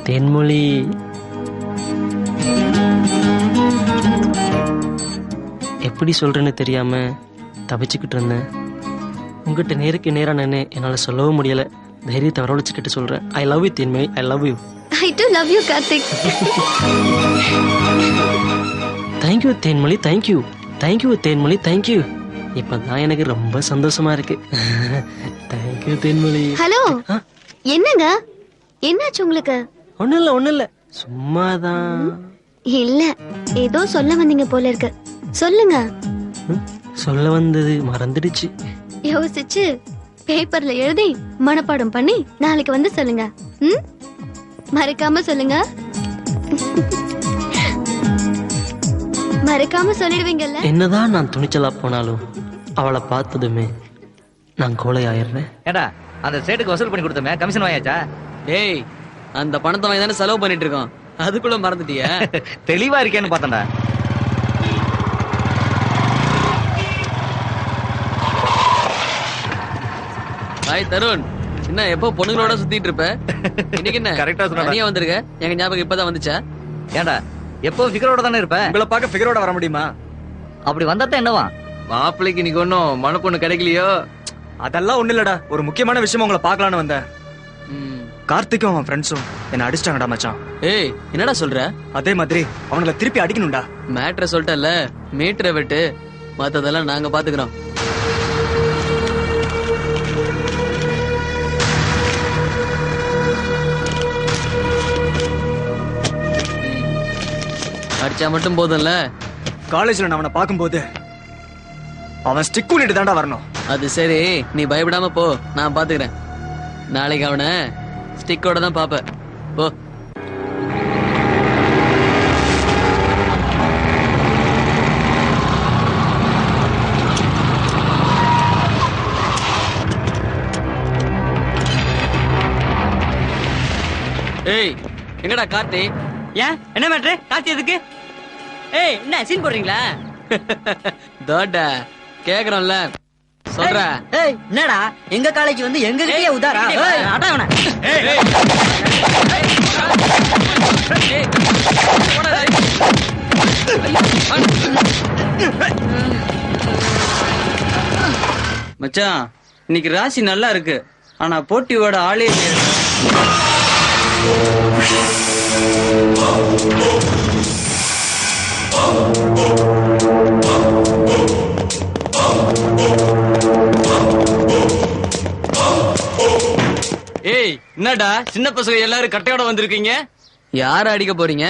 தேன்மொழி, எப்படி சொல்றேன்னு தெரியாம தவிச்சுக்கிட்டு இருந்தேன். உங்ககிட்ட நேருக்கு நேரா நின்று என்னால சொல்லவும் முடியல. தைரியத்தை வரவழைச்சுக்கிட்டு சொல்றேன். I love you Thenmozhi, I love you. I to love you Karthik. Thank you Thenmozhi, thank you. Thank you Thenmozhi, thank you. இப்பதான் எனக்கு ரொம்ப சந்தோஷமா இருக்கு. தேங்க்யூ தேன்மொழி. ஹலோ, என்னங்க என்னாச்சு உங்களுக்கு? ஒண்ணும் இல்ல, ஒண்ணும் இல்ல, சும்மாதான். இல்ல, ஏதோ சொல்ல வந்தீங்க போல இருக்கு. சொல்லுங்க. சொல்ல வந்தது மறந்துடுச்சு. யோசிச்சு பேப்பர்ல எழுதி மனப்பாடம் பண்ணி நாளைக்கு வந்து சொல்லுங்க. மறக்காம சொல்லுங்க. மறக்காம சொல்லிடுவீங்கல்ல? என்னதான் நான் துணிச்சலா போனாலும் அவளை பார்த்ததுமே நான் கோலை ஆயிடுறேன். ஏடா, அந்த சேட்டுக்கு வசூல் பண்ணி கொடுத்தமே கமிஷன் வாயாச்சா? டேய், அந்த பணத்தை வாங்கி தானே செலவு பண்ணிட்டு இருக்கோம். அதுக்குள்ள மறந்துட்டியா? தெளிவா இருக்கேன்னு பார்த்தேன்டா. ஹாய் தருண், என்ன எப்போ பொண்ணுங்களோட சுத்திட்டு இருப்ப? இன்னைக்கு என்ன கரெக்டா தனியா வந்திருக்க? எங்க ஞாபகம் இப்பதான் வந்துச்சா? ஏண்டா, எப்போ ஃபிகரோட தானே இருப்ப? உங்களை பார்க்க ஃபிகரோட வர முடியுமா? அப்படி வந்தாதான் என்னவா? மாப்பிள்ளைக்கு இன்னைக்கு ஒன்னும் மன பொண்ணு கிடைக்கலையோ? அதெல்லாம் ஒண்ணு இல்லடா, ஒரு முக்கியமான விஷயம் உங்களை பார்க்கலான்னு வந்தேன். கார்த்திக்கும் அவன் ஃப்ரெண்ட்ஸும் என்ன அடிச்சிட்டாங்கடா மச்சான். ஏய், என்னடா சொல்ற? அதே மாதிரி அவங்கள திருப்பி அடிக்கணும்டா. மேட்ரை சொல்லிட்டல, மீட்டரை விட்டு மத்ததெல்லாம் நாங்க பாத்துக்கிறோம். அடிச்சா மட்டும் போதும்ல. காலேஜ்ல நான் அவனை பார்க்கும்போது அவன் ஸ்டிக் பண்ணிட்டு தான்டா வரணும். அது சரி, நீ பயப்படாம போ, நான் பாத்துக்கிறேன். நாளைக்கு அவனை ஸ்டிக்கோட தான் பாப்ப. போ. ஏய், எங்கடா கார்த்தி? ஏன் என்ன மேட்ரு? கார்த்தி எதுக்கு? ஏய், என்ன சீன் போடுறீங்களா? தோடா கேக்குறோம்ல, சொல்ற. ஏய், என்னடா எங்க காலேஜ் வந்து எங்க கிட்டயே உதாரா? ஏய், அடவன. மச்சான், இன்னைக்கு ராசி நல்லா இருக்கு, ஆனா போட்டியோட ஆளே ஏய், என்னடா சின்ன பசங்க எல்லாரும் கட்டையோட வந்திருக்கீங்க? யார அடிக்க போறீங்க?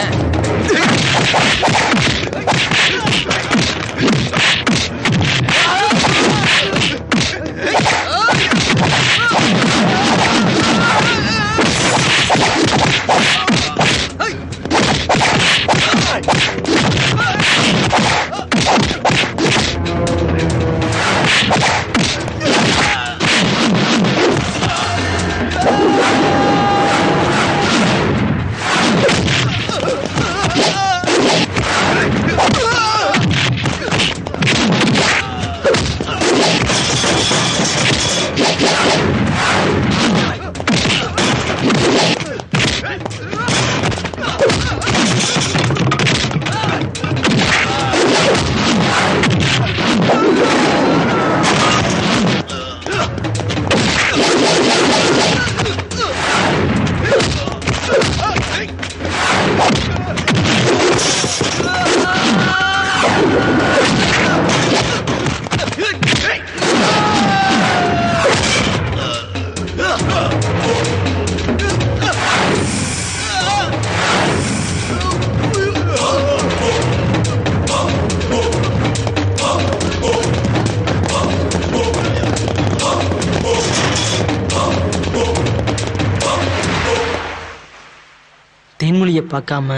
தேன்மொழியை பார்க்காம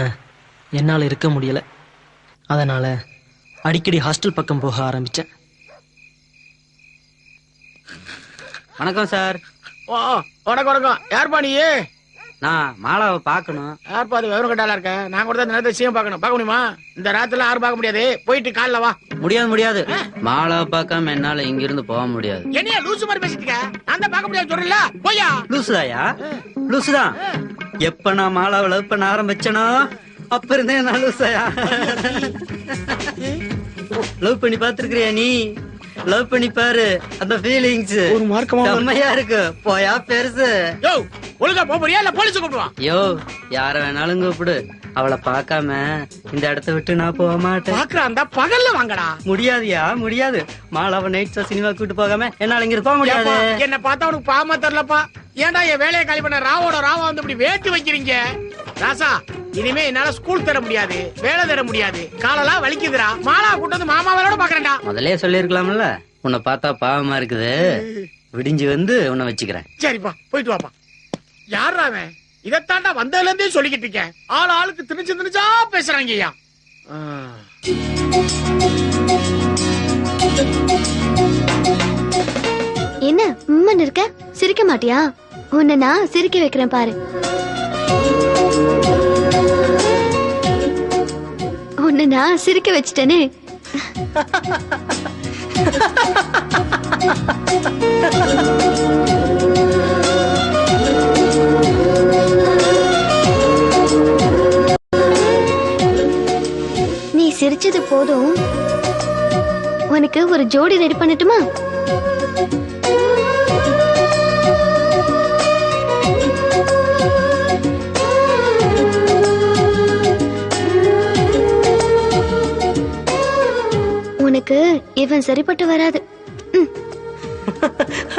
என்னால் இருக்க முடியல. அதனால அடிக்கடி ஹாஸ்டல் பக்கம் போக ஆரம்பிச்சேன். வணக்கம் சார். வணக்கம் வணக்கம். யார்பா நீ? நான் மாலாவை பார்க்கணும். யார்பா அது? விவரம் கட்டாலா இருக்க. நான் கூட தான் நேரத்தை சீக்கிரம் பார்க்கணும். பார்க்க முடியுமா? இந்த ராத்திரில யாரும் பார்க்க முடியாது. போயிட்டு காலைல வா. முடியாது. மாலாவை பார்க்காம என்னால இங்க இருந்து போக முடியாது. என்னையா லூசு மாதிரி பேசிட்டு இருக்க? நான் தான் பார்க்க முடியாது சொல்றேன்ல. போயா. லூசுதாயா? லூசுதான். எப்ப நான் மாலாவை லவ் பண்ண ஆரம்பிச்சனோ அப்ப இருந்தே நான் லூசாயா. லவ் பண்ணி பாத்துருக்கிறியா நீ? லவ் பண்ணி பாரு, அந்த ஃபீலிங்ஸ் ஒரு மார்க்கமா செம்மையா இருக்கு. போயா பெருசு. யோ ஒழுங்கா போறியா இல்ல போலீஸ் கூப்பிடுவா? யோ யார வேணாலும் கூப்பிடு, அவளை பார்க்காம இந்த இடத்த விட்டு நான் போக மாட்டேன். பாக்குறான் பகல்ல வாங்கடா. முடியாதுயா, முடியாது. மாலாவை நைட் ஷோ சினிமா கூட்டு போகாம என்னால இங்க போக முடியாது. என்ன பார்த்தா உனக்கு பாவமா தெரியலப்பா. ஏன்டா என் வேலையை காலி பண்ண ராவா வந்து இப்படி வேட்டு வைக்கிறீங்க? ராசா, இனிமே என்னால ஸ்கூல் தர முடியாது, வேலை தர முடியாது, காலெல்லாம் வலிக்குதுடா. மாலா கூட்டது மாமா வேலையோட பாக்குறேன்டா. முதலே சொல்லிருக்கலாம்ல, உன்னை பார்த்தா பாவமா இருக்குது, விடிஞ்சு வந்து உன்னை வச்சுக்கிறேன். சரிப்பா, போயிட்டு வாப்பா. யாரா அவன்? இதத்தாண்டா வந்ததுல இருந்தே சொல்லிக்கிட்டு இருக்கேன். ஆளுக்கு திணிச்சா பேசுறாங்க ஐயா. என்ன உம்மன் இருக்க? சிரிக்க மாட்டியா? உன்னை நான் சிரிக்க வைக்கிறேன் பாரு. உன்னை நான் சிரிக்க வச்சிட்டேனே. நீ சிரிச்சது போதும். உனக்கு ஒரு ஜோடி ரெடி பண்ணட்டுமா? உனக்கு இவன் சரிப்பட்டு வராது.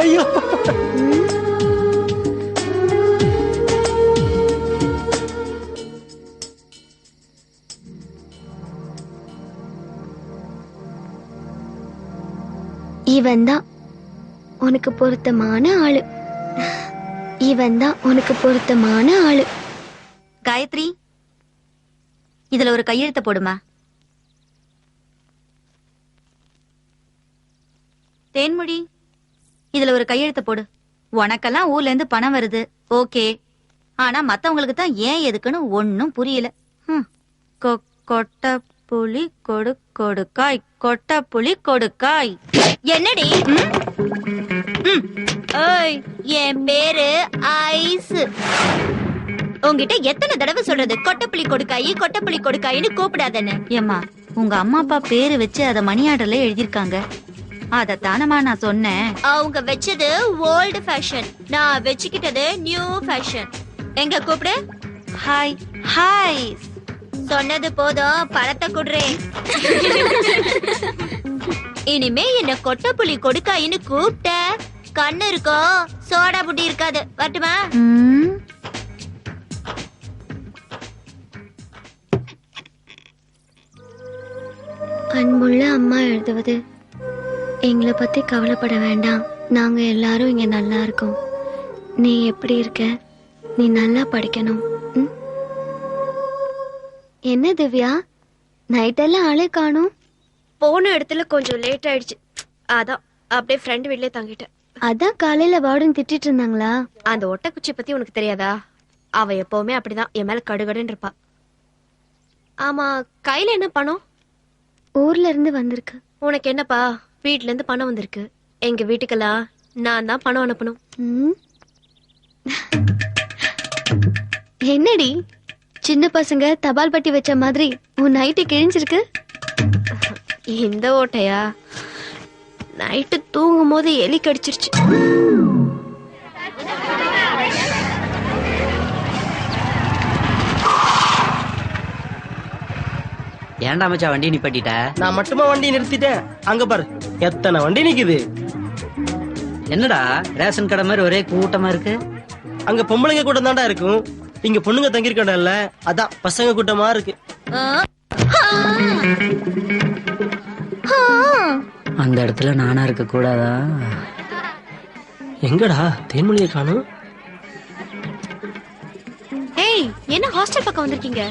ஐயோ, இவன் தான் உனக்கு பொருத்தமான ஆளு. இவன் தான் உனக்கு பொருத்தமான ஆளு. காயத்ரி, இதுல ஒரு கையெழுத்து போடுமா. தேன்மொழி, இதுல ஒரு கையெழுத்து போடு. உனக்கெல்லாம் ஊர்ல இருந்து பணம் வருது, ஓகே. ஆனா மத்தவங்களுக்கு தான் ஏன் எதுக்குன்னு ஒன்னும் புரியல. கொட்ட புளி கொடுக்காய், கொட்ட புளி கொடுக்காய். என்னடி? என் பேரு ஐஸ். உங்ககிட்ட எத்தனை தடவை சொல்றது கொட்டப்புளி கொடுக்காயின்னு கூப்பிடாதன்னு? ஏம்மா, உங்க அம்மா அப்பா பேரு வச்சு அத மணி ஆர்டர்ல எழுதிருக்காங்க, அதத்தானமா நான் சொன்னேன். அவங்க வச்சது ஓல்டு ஃபேஷன், நான் வச்சுக்கிட்டது நியூ ஃபேஷன். எங்க கூப்பிடு. Hi hi. சொன்னது போதும், பழத்தை குடுறேன். இனிமே என்ன கொட்டப்புளி கொடுக்காயின்னு கூப்பிட்ட கண்ணு இருக்கும், சோடா புட்டி இருக்காது. வரட்டுமா? அன்புள்ள அம்மா எழுதுவது, எங்களை பத்தி கவலைப்பட வேண்டாம், நாங்க எல்லாரும் இங்க நல்லா இருக்கோம். நீ எப்படி இருக்க? நீ நல்லா படிக்கணும். என்ன திவ்யா, நைட்டெல்லாம் ஆளே காணும்? போன இடத்துல கொஞ்சம் லேட் ஆயிடுச்சு, அதான் அப்படியே ஃப்ரெண்ட் வீட்லயே தங்கிட்டேன். அதான் காலையில வார்டன் திட்டிட்டு இருந்தாங்களா? அந்த ஒட்டக்குச்சி பத்தி உனக்கு தெரியாதா? அவ எப்பவுமே அப்படிதான், என் மேல கடுகடுன்னு இருப்பா. ஆமா, கையில என்ன பணம்? ஊர்ல இருந்து வந்திருக்கு. உனக்கு என்னப்பா, வீட்ல இருந்து பணம் வந்திருக்கு. எங்க வீட்டுக்கெல்லாம் நான் தான் பணம் அனுப்பணும். என்னடி சின்ன பசங்க தபால் பட்டி வச்ச மாதிரி உன் நைட்டு கிழிஞ்சிருக்கு? இந்த ஓட்டையா? நைட்டு தூங்கும் போது எலி கடிச்சிருச்சு. ஏன்டா மச்சான் வண்டி நிப்பாட்டிட்ட? நான் மட்டுமா வண்டி நிறுத்திட்டேன்? அங்க பாரு எத்தனை வண்டி நிக்குது. என்னடா ரேஷன் கடை மாதிரி ஒரே கூட்டமா இருக்கு? அங்க பொம்பளைங்க கூட்டம் தான்டா இருக்கும், இங்க பொண்ணுங்க தங்கிருக்கல, அதான் பசங்க கூட்டமா இருக்கு. அந்த இடத்துல நானா இருக்க கூடாதா? எங்கடா தேன்மொழியை காணோம்? ஏய், என்ன ஹாஸ்டல் பக்கம் வந்திருக்கீங்க?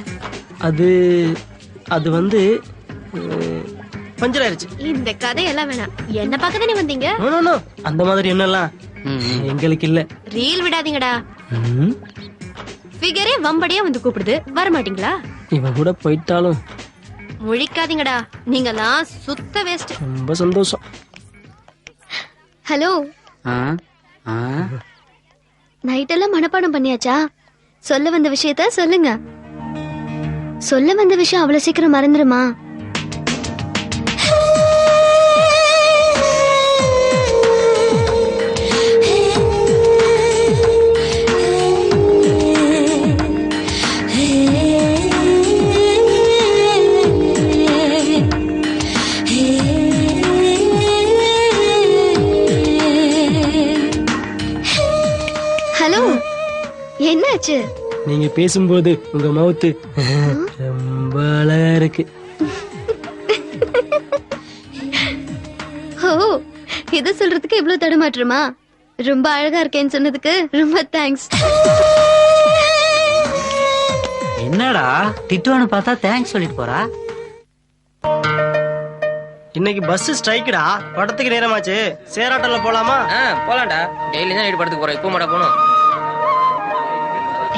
அது வந்து பஞ்சர் ஆயிருச்சு. இந்த கதையெல்லாம் வேணாம். என்ன பார்க்க தானே வந்தீங்க? அந்த மாதிரி என்னெல்லாம் எங்களுக்கு இல்ல. ரீல் விடாதீங்கடா. ஃபிகரே வம்படியா வந்து கூப்பிடுது, வர மாட்டீங்களா? இவன் கூட போயிட்டாலும் முழிக்காதீங்கடா, நீங்கலாம் சுத்த வேஸ்ட். ரொம்ப சந்தோஷம். ஹலோ, நைட் எல்லாம் மனப்பாடம் பண்ணியாச்சா? சொல்ல வந்த விஷயத்த சொல்லுங்க. சொல்ல வந்த விஷயம் அவ்வளவு சீக்கிரம் மறந்துருமா? ஹலோ, என்னாச்சு? நீங்க பேசும்போது உங்க மவுத்து ரொம்ப அழகா இருக்கு. ஓ, இத சொல்றதுக்கு இவ்ளோ தடுமாற்றமா? ரொம்ப அழகா இருக்கேன்னு சொன்னதுக்கு ரொம்ப தேங்க்ஸ். என்னடா திட்டுவான்னு பார்த்தா தேங்க்ஸ் சொல்லிட்டு போறா? இன்னைக்கு பஸ் ஸ்ட்ரைக்குடா. படத்துக்கு நேரமாச்சு. சேராட்டம்ல போலாமா? போலாம்டா. டெய்லி தான் நைட் படத்துக்கு போறோம். இப்போ மாட்டா போனோம்.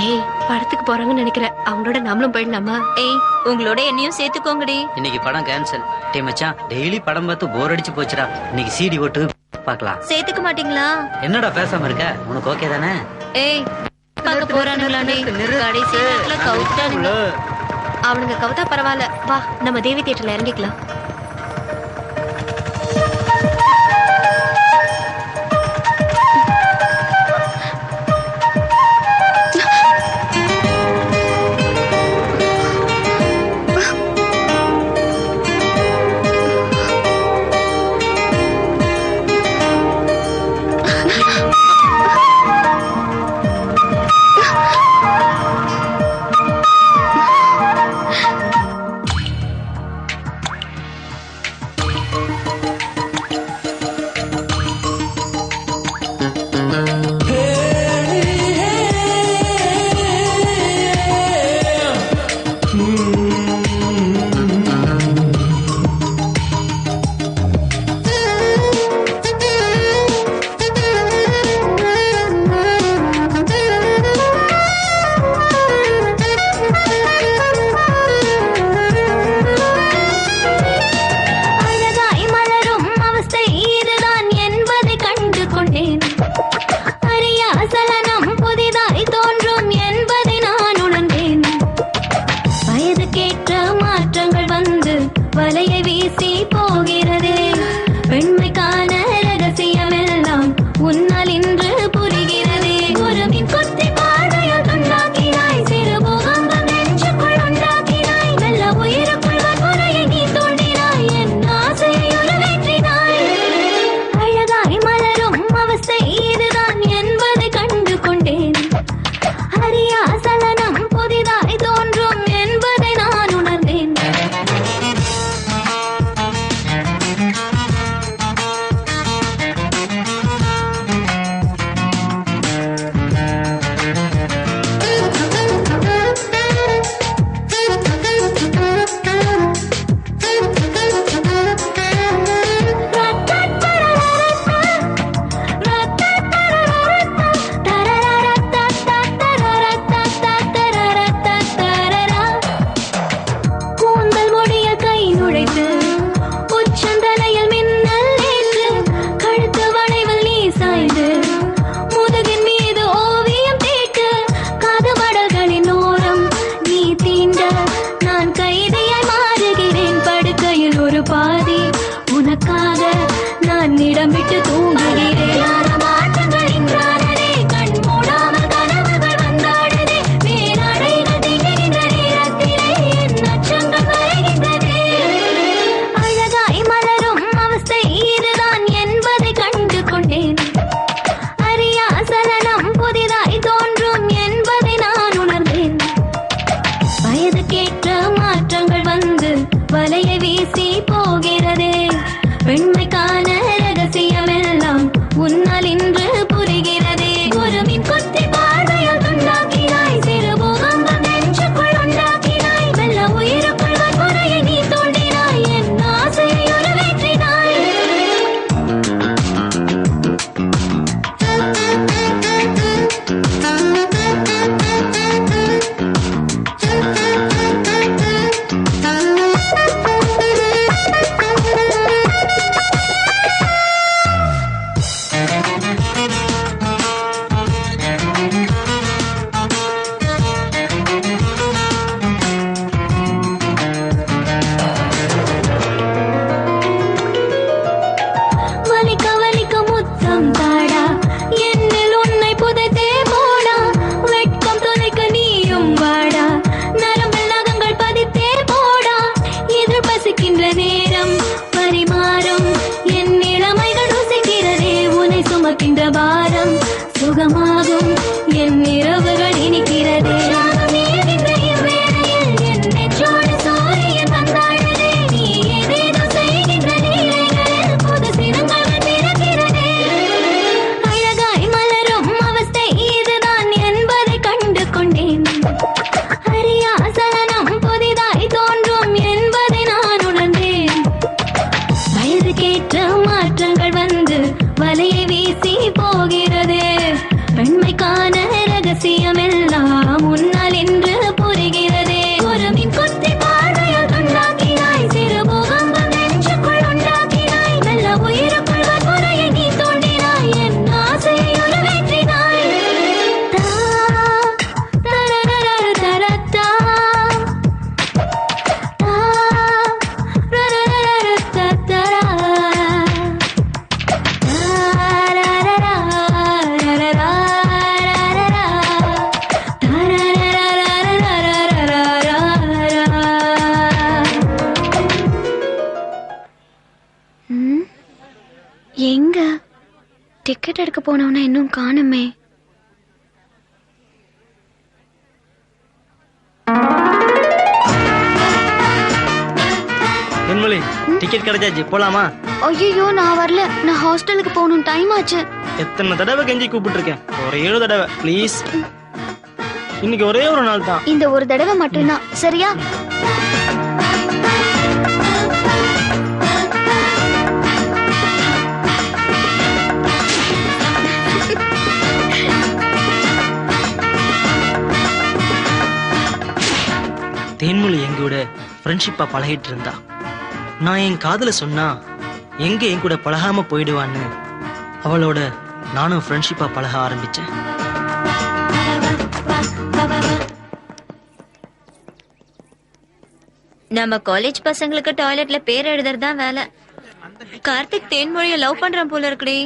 ஏய், படத்துக்கு போறாங்கன்னு நினைக்கிறேன். அவங்களோட நம்மளும் போயிடலாமா? ஏய், உங்களோட என்னையும் சேர்த்துக்கோங்கடி. இன்னைக்கு படம் கேன்சல். டே மச்சான், டெய்லி படம் பார்த்து போர் அடிச்சு போச்சுடா. இன்னைக்கு சிடி ஓட்டு பார்க்கலாம். சேர்த்துக்க மாட்டீங்களா? என்னடா பேசாம இருக்க? உனக்கு ஓகே தானே? ஏய், பார்க்க போறானுங்களானே. கடைசி நேரத்துல கவுட்டானுங்க. அவனுங்க கவுத்தா பரவாயில்ல. வா, நம்ம தேவி தியேட்டர்ல இறங்கிக்கலாம். வருகின்ற நேரம் பரிமாறும் என் இளமைகள் ருசிக்கிறதே உன்னை சுமக்கின்ற பாரம் சுகமாகும் என் இரவுகள் இனிக்கிறதே ரகசியமெல்லாம் முன்னால் என்று புரிகிறதே ஒரு மின் கொத்தி பார்வையால் கண்டாக்கினாய் சிறு பூகம்பம் நெஞ்சுக்குள் உண்டாக்கினாய் நல்ல உயிருக்குள் வன்முறையை நீ தோண்டினாய் என் ஆசையை உருவேற்றினாய் எங்க டிக்கெட் எடுக்க போனவன இன்னும் காணுமே. தென்மொழி டிக்கெட் கிடைச்சாச்சு, போலாமா? ஐயோ நான் வரல, நான் ஹாஸ்டலுக்கு போகணும், டைம் ஆச்சு. எத்தனை தடவை கெஞ்சி கூப்பிட்டு இருக்கேன், ஒரே ஒரு தடவை ப்ளீஸ். இன்னைக்கு ஒரே ஒரு நாள் தான், இந்த ஒரு தடவை மட்டும்தான், சரியா? தேன்மொழி எங்கூட ஃப்ரெண்ட்ஷிப்பா பழகிட்டு இருந்தா, நான் என் காதல சொன்னா எங்க என் கூட பழகாம போயிடுவான்னு அவளோட நானும் ஃப்ரெண்ட்ஷிப்பா பழக ஆரம்பிச்சேன். நம்ம காலேஜ் பசங்களுக்கு டாய்லெட்ல பேர் எழுதுறதுதான் வேலை. கார்த்திக் தேன்மொழிய லவ் பண்றான் போல இருக்குடி.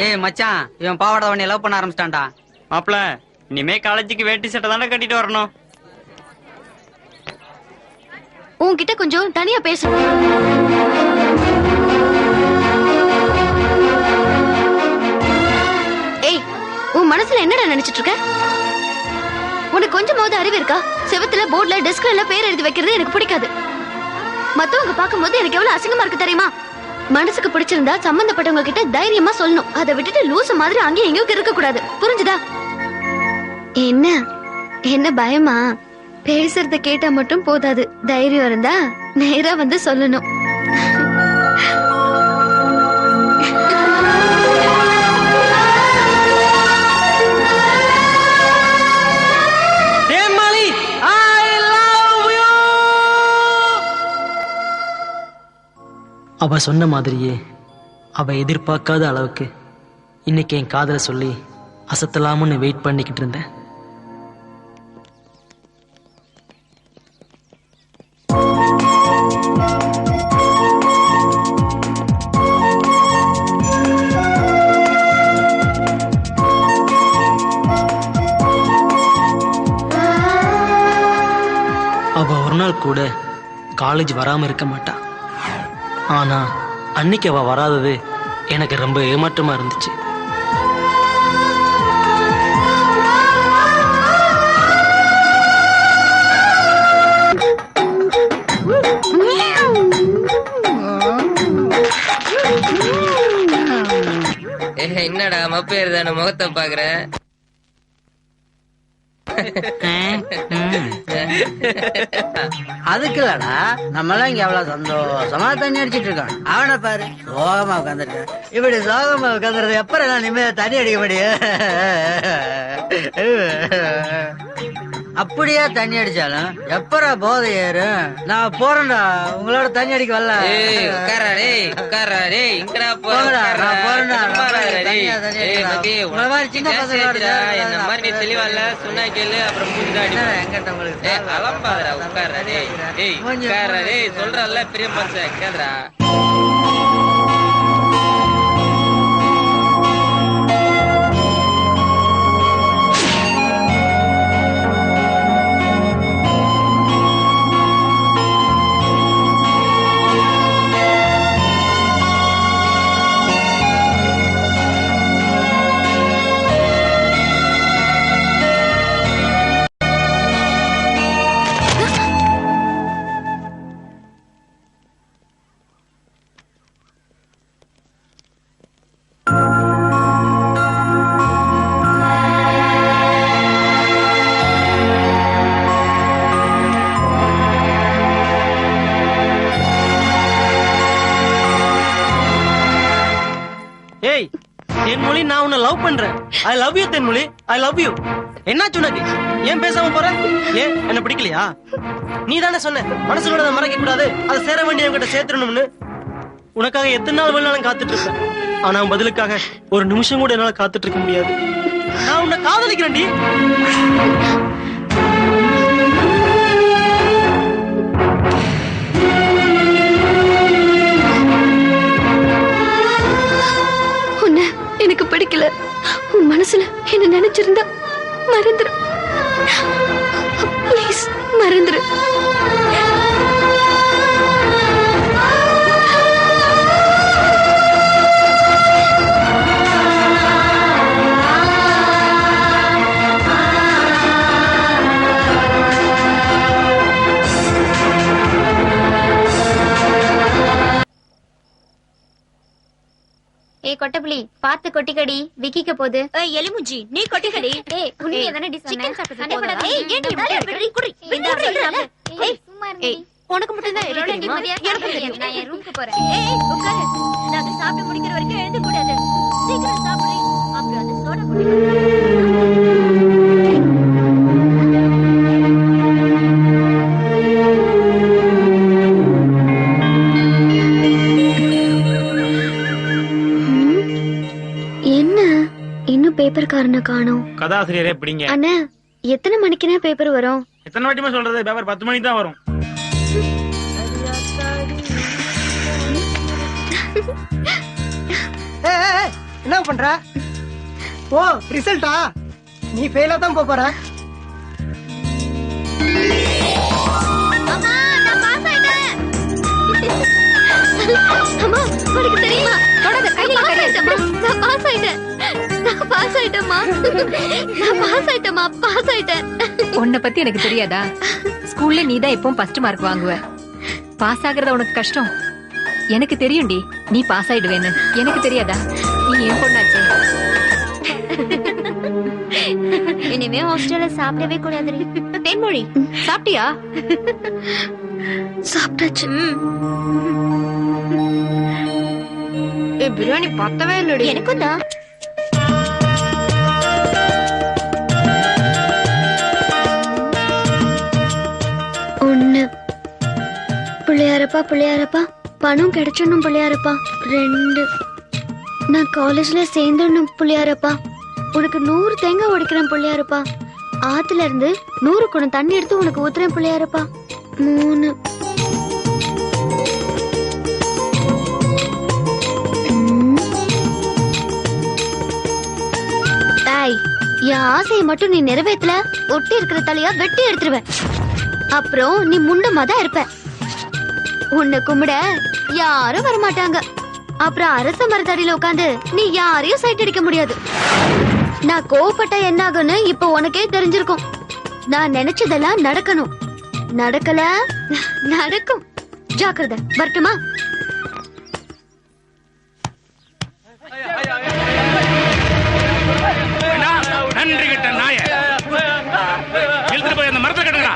ஏய் மச்சான், இவன் பாவாடை உன்னை லவ் பண்ண ஆரம்பிச்சிட்டான்டா. மாப்பிள, இனிமே காலேஜுக்கு வேட்டி சட்டை தானே கட்டிட்டு வரணும். உன்கிட்ட கொஞ்சம் தனியா பேசணும். ஏய், உன் மனசுல என்னடா நினைச்சிட்டு இருக்க? உனக்கு கொஞ்சமாவது அறிவு இருக்கா? செவத்துல போர்ட்ல டெஸ்க்ல எல்லாம் பேர் எழுதி வைக்கிறது எனக்கு பிடிக்காது. மத்தவங்க பாக்கும்போது எனக்கு எவ்வளவு அசிங்கமா இருக்கு தெரியுமா? மனசுக்கு பிடிச்சிருந்தா சம்பந்தப்பட்டவங்க கிட்ட தைரியமா சொல்லணும். அதை விட்டுட்டு லூசு மாதிரி அங்கேயும் எங்கேயும் இருக்க கூடாது, புரிஞ்சுதா? என்ன என்ன பயமா? பேசுறத கேட்டா மட்டும் போதாது, தைரியம் இருந்தா நேரா வந்து சொல்லணும். அவ சொன்ன மாதிரியே அவ எதிர்பார்க்காத அளவுக்கு இன்னைக்கு என் காதலை சொல்லி அசத்தலாமன்னு வெயிட் பண்ணிக்கிட்டு இருந்தேன். அவ ஒரு நாள் கூட காலேஜ் வராம இருக்க மாட்டா. ஆனா அன்னைக்கு அவ வராதது எனக்கு ரொம்ப ஏமாற்றமா இருந்துச்சு. என்னடா மப்பேருதான முகத்தை பாக்குற? அதுக்கு இல்லடா, நம்ம எல்லாம் இங்க எவ்வளவு சந்தோஷமா தண்ணி அடிச்சிட்டு இருக்கோம். அவனை பாரு, சோகமா உட்காந்துருக்க. இப்படி சோகமா உட்காந்துறது எப்ப நான் நிம்மதியா தண்ணி அடிக்க முடியும்? அப்படியே தண்ணி அடிச்சாலும் எப்பரா போதை ஏறும்? நான் போறேன்டா, உங்களோட தண்ணி அடிக்க வரல. சின்ன பசங்க தெளிவா இல்ல சொன்னா கேளு, அப்புறம் சொல்றல்ல பெரிய மனுஷன் கேளுடா. தென்மொழி, நான் உன்னை லவ் பண்றேன். I love you Thenmozhi, I love you. என்னாச்சு உனக்கு? ஏன் பேசாம போற? ஏன் என்ன பிடிக்கலையா? நீ தானே சொன்ன மனசுல மறைக்க கூடாது, அதை சேர வேண்டியவங்கிட்ட சேர்த்துடணும்னு. உனக்காக எத்தனை நாள் வேணாலும் காத்துட்டு இருப்பேன். ஆனா பதிலுக்காக ஒரு நிமிஷம் கூட என்னால காத்துட்டு இருக்க முடியாது. நான் உன்னை காதலிக்கிறேன்டி. உன்னை எனக்கு பிடிக்கல. உன் மனசுல என்ன நினைச்சிருந்தா மறந்துரு. ப்ளீஸ் மறந்துரு. ஏய் கொட்டப்புலி, பாத்து கொட்டிக்கடி, விக்கிக்க போகுது. எலிமுஞ்சி, நீ கொட்டிக்கடி. ஏய் உன்னை எதனடி சொன்னேன்? சிக்கன் சாப்பிட்டு சண்டை போடாத. ஏய் ஏன்டி இப்படி குடி குடி. ஏய் சும்மா இருடி. உனக்கு மட்டும் தான் எனக்கு தெரியும். நான் என் ரூமுக்கு போறேன். ஏய் உட்காரு. நாங்க சாப்பிட்டு முடிக்கிற வரைக்கும் எழுந்து கூடாது. சீக்கிரம் சாப்பிடு. அப்புறம் அந்த சோடா குடி. என்ன இன்னும் பேப்பர் காரனை காணோம்? கதாசிரியரே பிடிங்க. அண்ணா, எத்தனை மணிக்குனே பேப்பர் வரும்? எத்தனை வாட்டிமா சொல்றது? பேப்பர் 10 மணிக்கு தான் வரும். என்ன பண்ற? ஓ ரிசல்ட்டா? நீ ஃபெயிலா தான் போற. அம்மா, உனக்கு தெரியுமா? தொடாத, கையில கரையாதம்மா. நான் பாஸ் ஆயிட்டேன். பாஸ் ஆயிட்டேன். உன்னை பத்தி எனக்கு தெரியாதா? ஸ்கூல்ல நீ தான் எப்பவும் ஃபர்ஸ்ட் மார்க் வாங்குவ. பாஸ் ஆகுறத உனக்கு கஷ்டம். எனக்கு தெரியும்டி, நீ பாஸ் ஆயிடுவேன்னு. எனக்கு தெரியாதா? நீ ஏன் பொண்ணாச்சே. இனிமே ஹாஸ்டல்ல சாப்பிடவே கூடாது. தென்மொழி, சாப்பிட்டியா? சாப்பிட்டாச்சு. பிரியாணி பத்தவே இல்லடி. எனக்கும் தான். ஒண்ணு, பிள்ளையாரப்பா பணம் கிடைச்சணும் பிள்ளையாரப்பா. 2, நான் காலேஜ்ல சேர்ந்துடணும் பிள்ளையாரப்பா. உனக்கு 100 தேங்காய் உடைக்கிறேன் பிள்ளையாரப்பா. ஆத்துல இருந்து 100 குடம் தண்ணி எடுத்து உனக்கு ஊத்துறேன் பிள்ளையாரப்பா. 3, என் ஆசையை மட்டும் நீ நிறைவேற்றல, ஒட்டி இருக்கிற தலையா வெட்டி எடுத்துருவேன். அப்புறம் நீ முண்டமா தான் இருப்ப. உன்னை கும்பிட யாரும் வரமாட்டாங்க. அப்புறம் அரச மரத்தடியில உட்காந்து நீ யாரையும் சைட் அடிக்க முடியாது. நான் கோவப்பட்ட என்ன ஆகும்னு இப்ப உனக்கே தெரிஞ்சிருக்கும். நான் நினைச்சதெல்லாம் நடக்கணும். நடக்கல, நடக்கும். ஜாக்கிரதை. வரட்டுமா? நன்றி கிட்ட நாய எழுத்துட்டு போய் அந்த மரத்தை கட்டுங்க.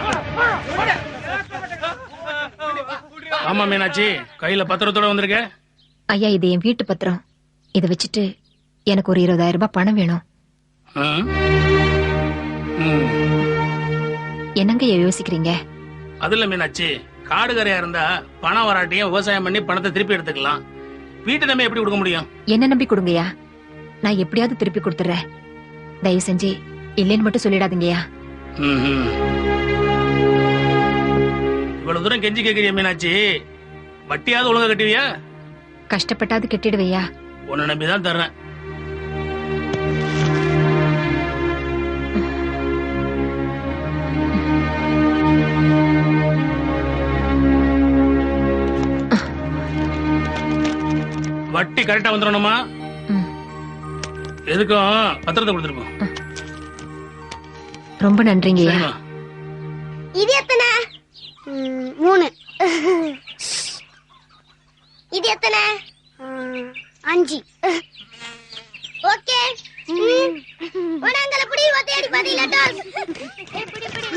ஆமா மீனாட்சி, கையில பத்திரத்தோட வந்திருக்க. ஐயா, இது என் வீட்டு பத்திரம். இதை வச்சுட்டு எனக்கு ஒரு 20,000 ரூபாய் பணம் வேணும். என்னங்க யோசிக்கிறீங்க? அது இல்ல மீனாட்சி, காடுகரையா இருந்தா பணம் வராட்டியும் விவசாயம் பண்ணி பணத்தை திருப்பி எடுத்துக்கலாம். வீட்டு நம்ம எப்படி கொடுக்க முடியும்? என்ன நம்பி கொடுங்கய்யா, நான் எப்படியாவது திருப்பி கொடுத்துறேன். தயவு செஞ்சு இல்லைன்னு மட்டும் சொல்லிடாதீங்கய்யா. இவ்வளவு தூரம் கெஞ்சி கேக்குறிய மீனாட்சி, வட்டியாவது ஒழுங்கா கட்டுவியா? கஷ்டப்பட்டாவது கட்டிடுவையா? உன்னை நம்பிதான் தர்றேன். வட்டி கரெக்டா வந்துடணுமா? எதுக்கும் பத்திரத்தை கொடுத்துருப்போம். ரொம்ப நன்றிங்கய்யா. இது எத்தனை? 3. இது எத்தனை? 5. ஓகே. உனங்கள புடி ஒத்தையடி பதில டாஸ். புடி புடி.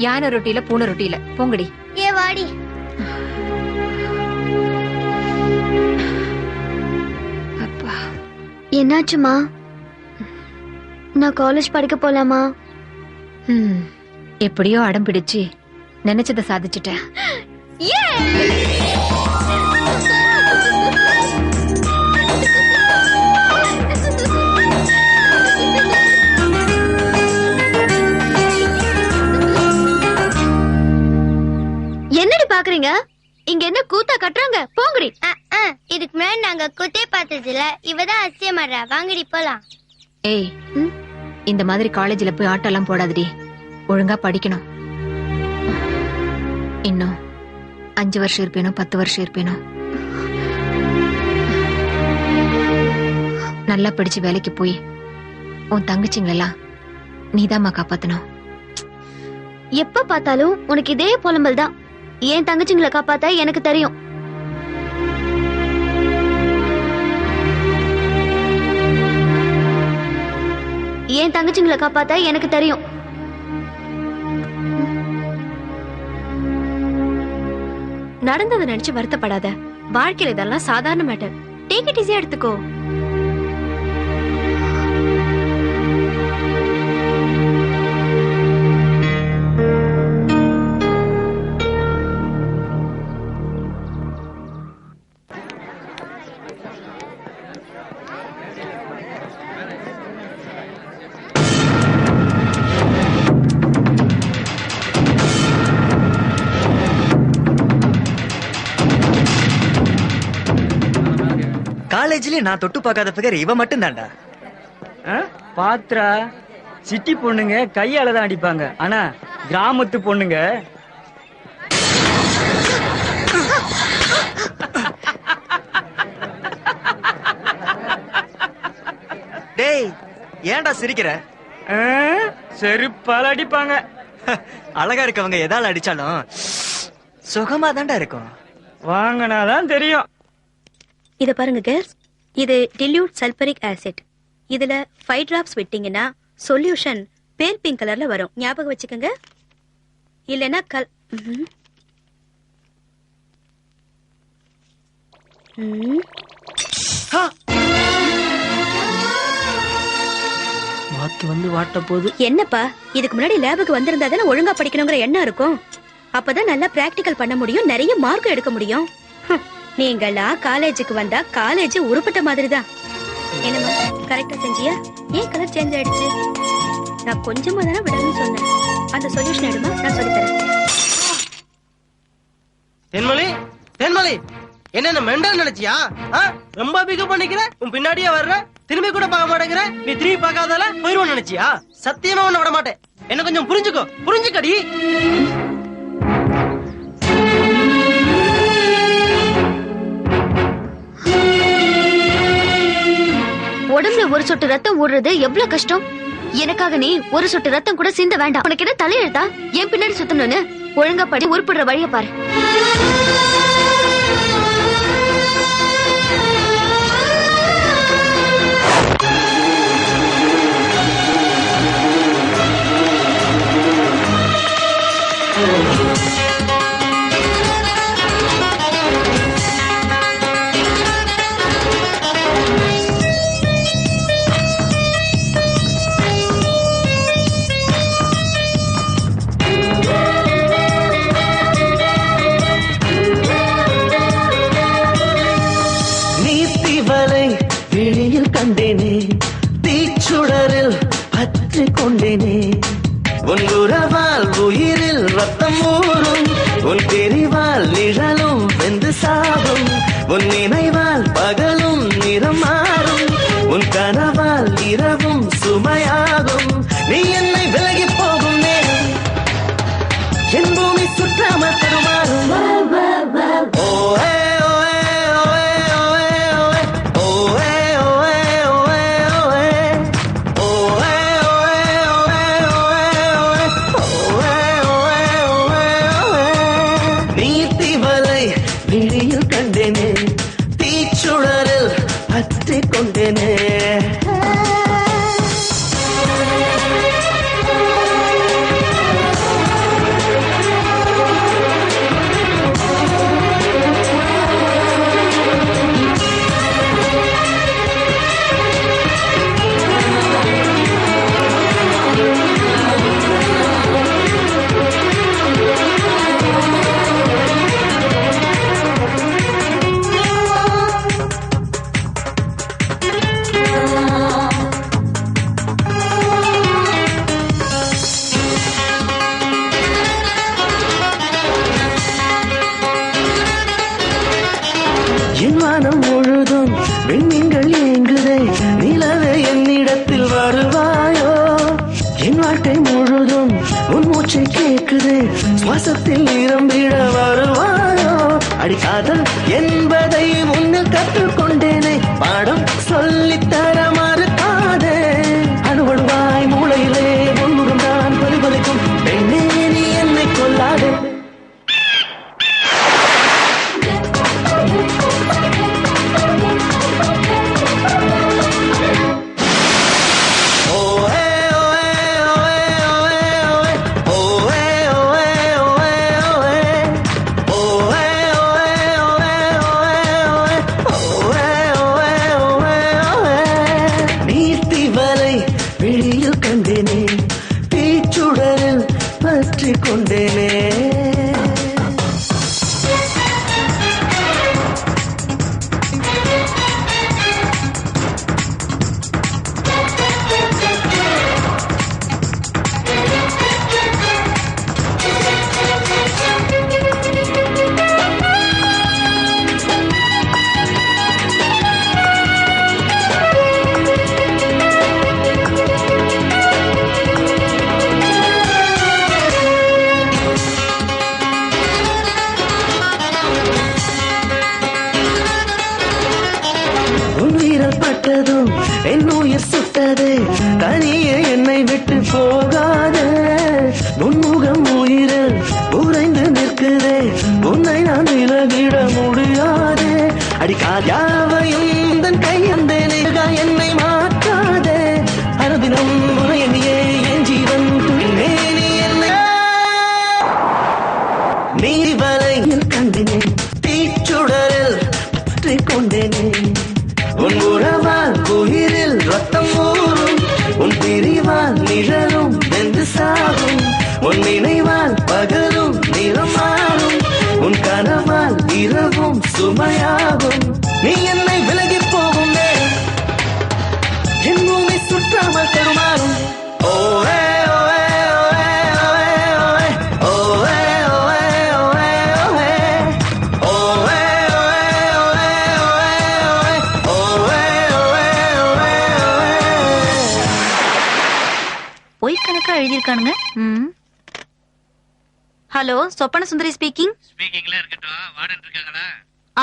யானை ரொட்டியில பூனை ரொட்டியில போங்கடி. ஏ வாடி. அப்பா என்னாச்சுமா? நான் காலேஜ் படிக்க போலாமா? எப்படியோ அடம் பிடிச்சு நினைச்சத சாதிச்சுட்டேன். என்னடி பாக்குறீங்க? இங்க என்ன கூத்தா கட்டுறாங்க? போங்கடி. இதுக்கு முன்னாடி நாங்க கூத்தே பார்த்ததுல இவதான் அசியமாடுறா. வாங்கடி போலாம். ஏய், இந்த மாதிரி காலேஜ்ல போய் ஆட்டம் எல்லாம் போடாதடி. ஒழுங்கா படிக்கணும். இன்னும் 5 வருஷம் இருப்பேனோ 10 வருஷம் இருப்பேனோ. நல்லா படிச்சு வேலைக்கு போய் உன் தங்கச்சிங்களெல்லாம் நீதாம்மா காப்பாத்தணும். எப்ப பார்த்தாலும் உனக்கு இதே புலம்பல் தான். ஏன் தங்கச்சிங்களை காப்பாத்த எனக்கு தெரியும். ஏன் தங்கச்சிங்களை காப்பாத்த எனக்கு தெரியும். நடந்ததை நினைச்சு வருத்தப்படாத. வாழ்க்கையில இதெல்லாம் சாதாரண மேட்டர். டேக் இட் ஈஸியா எடுத்துக்கோ. காலேஜ்லயே நான் தொட்டு பார்க்காத பிகர் இவ மட்டும் தான்டா. பாத்ரா, சிட்டி பொண்ணுங்க கையால தான் அடிப்பாங்க. ஆனா கிராமத்து பொண்ணுங்க டேய் ஏன்டா சிரிக்கிற? செருப்பால அடிப்பாங்க. அழகா இருக்கவங்க எதால அடிச்சாலும் சுகமா தான்டா இருக்கும். வாங்கினாதான் தெரியும். இத பாருங்க கேர்ள்ஸ், இது டில்யூட் சல்பரிக் ஆசிட். இதுல 5 டிராப்ஸ் விட்டீங்கன்னா சொல்யூஷன் பேல் பிங்க் கலர்ல வரும். ஞாபகம் வச்சுக்கோங்க. இல்லனா வாத்து வந்து வாட்ட போது. என்னப்பா, இதுக்கு முன்னாடி லேபுக்கு வந்திருந்தா தானே ஒழுங்கா படிக்கணுங்கிற எண்ணம் இருக்கும். அப்பதான் நல்லா பிராக்டிகல் பண்ண முடியும், நிறைய மார்க் எடுக்க முடியும். நீங்களா காலேஜுக்கு வந்தா காலேஜ் உருப்பட்ட மாதிரி தான். என்னமா கரெக்டா செஞ்சியா? ஏன் கலர் சேஞ்ச் ஆயிடுச்சு? நான் கொஞ்சமா தானே விடணும்னு சொன்னேன். அந்த சொல்யூஷன் எடுமா, நான் சொல்லி தரேன். தென்மொழி, தென்மொழி, என்ன மெண்டல் நினைச்சியா? ரொம்ப பிக்கப் பண்ணிக்கிற, உன் பின்னாடியே வர்ற, திரும்பி கூட பார்க்க மாட்டேங்கிற. நீ திரும்பி பார்க்காதால போயிருவோம் நினைச்சியா? சத்தியமா உன்னை விட மாட்டேன். என்ன கொஞ்சம் புரிஞ்சுக்கோ, புரிஞ்சுக்கடி. உடம்புல ஒரு சொட்டு ரத்தம் ஓடுறது எவ்வளவு கஷ்டம். எனக்காக நீ ஒரு சொட்டு ரத்தம் கூட சிந்த வேண்டாம். உனக்கு என்ன தலையெழுத்தா என் பின்னாடி சுத்தணும்னு? ஒழுங்கா படி, உருப்படுற வழிய பாரு. கண்டேனே, தீச்சுடரில் பற்றி கொண்டேனே. உன் உறவால் உயிரில் ரத்தம் ஊறும், உன் தெரிவால் நிழலும் வெந்து சாகும், உன் நினைவால் பகலும் நிறம் மாறும், உன் கனவால் இரவும் சுமையாகும். நீ என்னை விலகி போகும் நேரம் என் பூமி சுற்றாமல் தருமாறும். ஓ தீச்சுடரில் பற்றி கொண்டேனே. என் வானம் முழுதும் விண்மீன்கள் ஏங்குதே நிலவே என்னிடத்தில் வருவாயோ என் வாழ்க்கை முழுதும் உன் மூச்சை கேட்குதே சுவாசத்தில் நிரம்பிட வருவாயோ அடிக்காதல் என்பதை முன்னில் கற்றுக்கொண்டேனே பாடம் சொல்லித்தர மறுக்காதே அணுவழுவாய் மூளையிலே உன்முகம் தான் பலிபலிக்கும் பெண்ணே நீ என்னை கொல்லாதே கொண்டேனே என் உயிர் சுட்டதே தனியே என்னை விட்டு போகாதே உன்முகம் உயிரில் உறைந்து நிற்குதே உன்னை நான் விலகிட முடியாதே அடிக்காதையும் தன் கையந்தேனே என்னை மாற்றாதே அனுதினம் உன்னை எண்ணியே என் ஜீவன் துணிமே நீ என்னை நீவலையில் கண்டினே தீச்சுடரில் பற்றி கொண்டேனே உன் உறவால் உயிரில் ரத்தம் ஊறும் உன் பிரிவால் நிழலும் வெந்து சாகும் உன் நினைவால் பகலும் நிறம் மாறும் உன் கனவால் இரவும் சுமையாகும் நீ என்னை விலகி போகும் என் பூமி சுற்றாமல் தருமாறும் ஓவே எழுதிருக்கானுங்க. ஹலோ சொப்பன சுந்தரி ஸ்பீக்கிங். ஸ்பீக்கிங்ல இருக்கட்டும். வார்டன் இருக்காங்களா?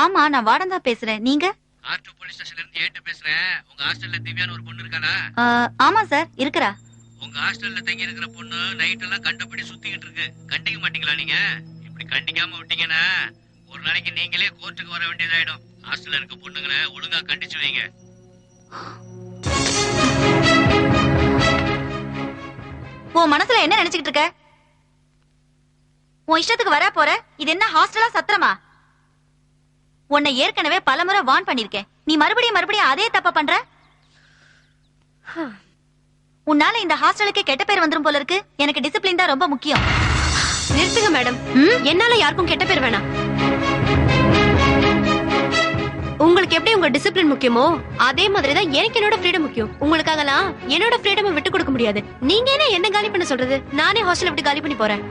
ஆமா நான் வார்டன் தான் பேசுறேன். நீங்க? ஆர்2 போலீஸ் ஸ்டேஷன்ல இருந்து ஏட்டு பேசுறேன். உங்க ஹாஸ்டல்ல திவ்யான்னு ஒரு பொண்ணு இருக்காளா? ஆமா சார் இருக்கறா. உங்க ஹாஸ்டல்ல தங்கி இருக்கிற பொண்ணு நைட் எல்லாம் கண்டபடி சுத்திக்கிட்டு இருக்கு. கண்டிக்க மாட்டீங்களா நீங்க? இப்படி கண்டிக்காம விட்டீங்கன்னா ஒரு நாளைக்கு நீங்களே கோர்ட்டுக்கு வர வேண்டியதாயிடும். ஹாஸ்டல்ல இருக்க பொண்ணுங்களை ஒழுங்கா கண்டிச்சு வைங்க. உன் மனசுல என்ன நினைச்சுக்கிட்டு இருக்க? உன் இஷ்டத்துக்கு வர போற? இது என்ன ஹாஸ்டலா சத்திரமா? உன்னை ஏற்கனவே பலமுறை வார்ன் பண்ணிருக்கேன். நீ மறுபடியும் அதே தப்ப பண்ற. உன்னால இந்த ஹாஸ்டலுக்கு கெட்ட பேர் வந்துரும் போல இருக்கு. எனக்கு டிசிப்ளின் தான் ரொம்ப முக்கியம். நிறுத்துங்க மேடம். என்னால யாருக்கும் கெட்ட பேர் வேணாம். உங்களுக்கு எப்படி உங்க டிசிப்ளின் முக்கியமோ அதே மாதிரிதான் எனக்கு என்னோட ஃப்ரீடம் முக்கியம். உங்களுக்காகலாம் என்னோட ஃப்ரீடம் விட்டு கொடுக்க முடியாது. நீங்க என்ன காலி பண்ண சொல்றது? நானே ஹாஸ்டல் விட்டு காலி பண்ணி போறேன்.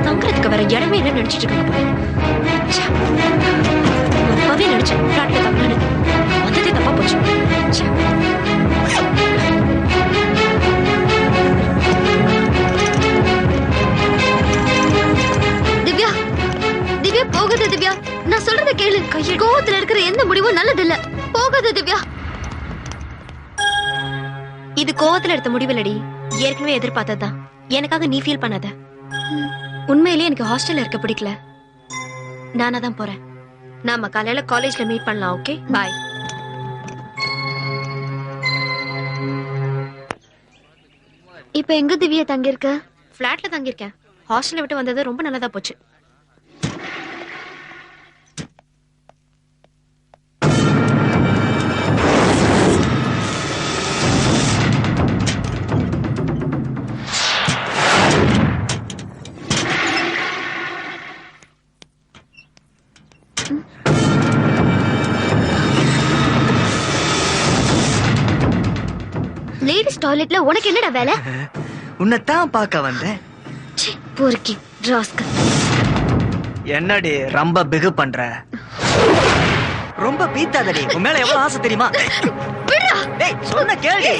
தங்குறதுக்கு வேற இடமே என்ன நினைச்சிட்டு இருக்காங்க. அப்பவே நினைச்சேன் தப்பானது வந்ததே தப்பா போச்சு. திவ்யா திவ்யா போகாத திவ்யா. நான் சொல்றத கேளு. கோவத்துல இருக்கிற எந்த முடிவும் நல்லது இல்ல. போகாத திவ்யா. இது கோவத்துல எடுத்த முடிவில்லடி. ஏற்கனவே எதிர்பார்த்ததுதான். எனக்காக நீ ஃபீல் பண்ணாத. உண்மையிலேயே எனக்கு ஹாஸ்டல்ல இருக்க பிடிக்கல. நானா தான் போறேன். நாம காலையில காலேஜ்ல மீட் பண்ணலாம். Okay bye. இப்ப எங்க திவ்யா தங்கியிருக்க? பிளாட்ல தங்கியிருக்கேன். ஹாஸ்டல்ல விட்டு வந்தது ரொம்ப நல்லதா போச்சு. லேடிஸ் டாய்லெட்ல உனக்கு என்னடா வேலை? உன்னைத்தான் பார்க்க வந்தேன். பொறுக்கி ராஸ்கல். என்னடி ரொம்ப பிகு பண்ற? ரொம்ப பீத்தாதடி. உன் மேல எவ்வளவு ஆசை தெரியுமா? டேய் சொன்ன கேளு.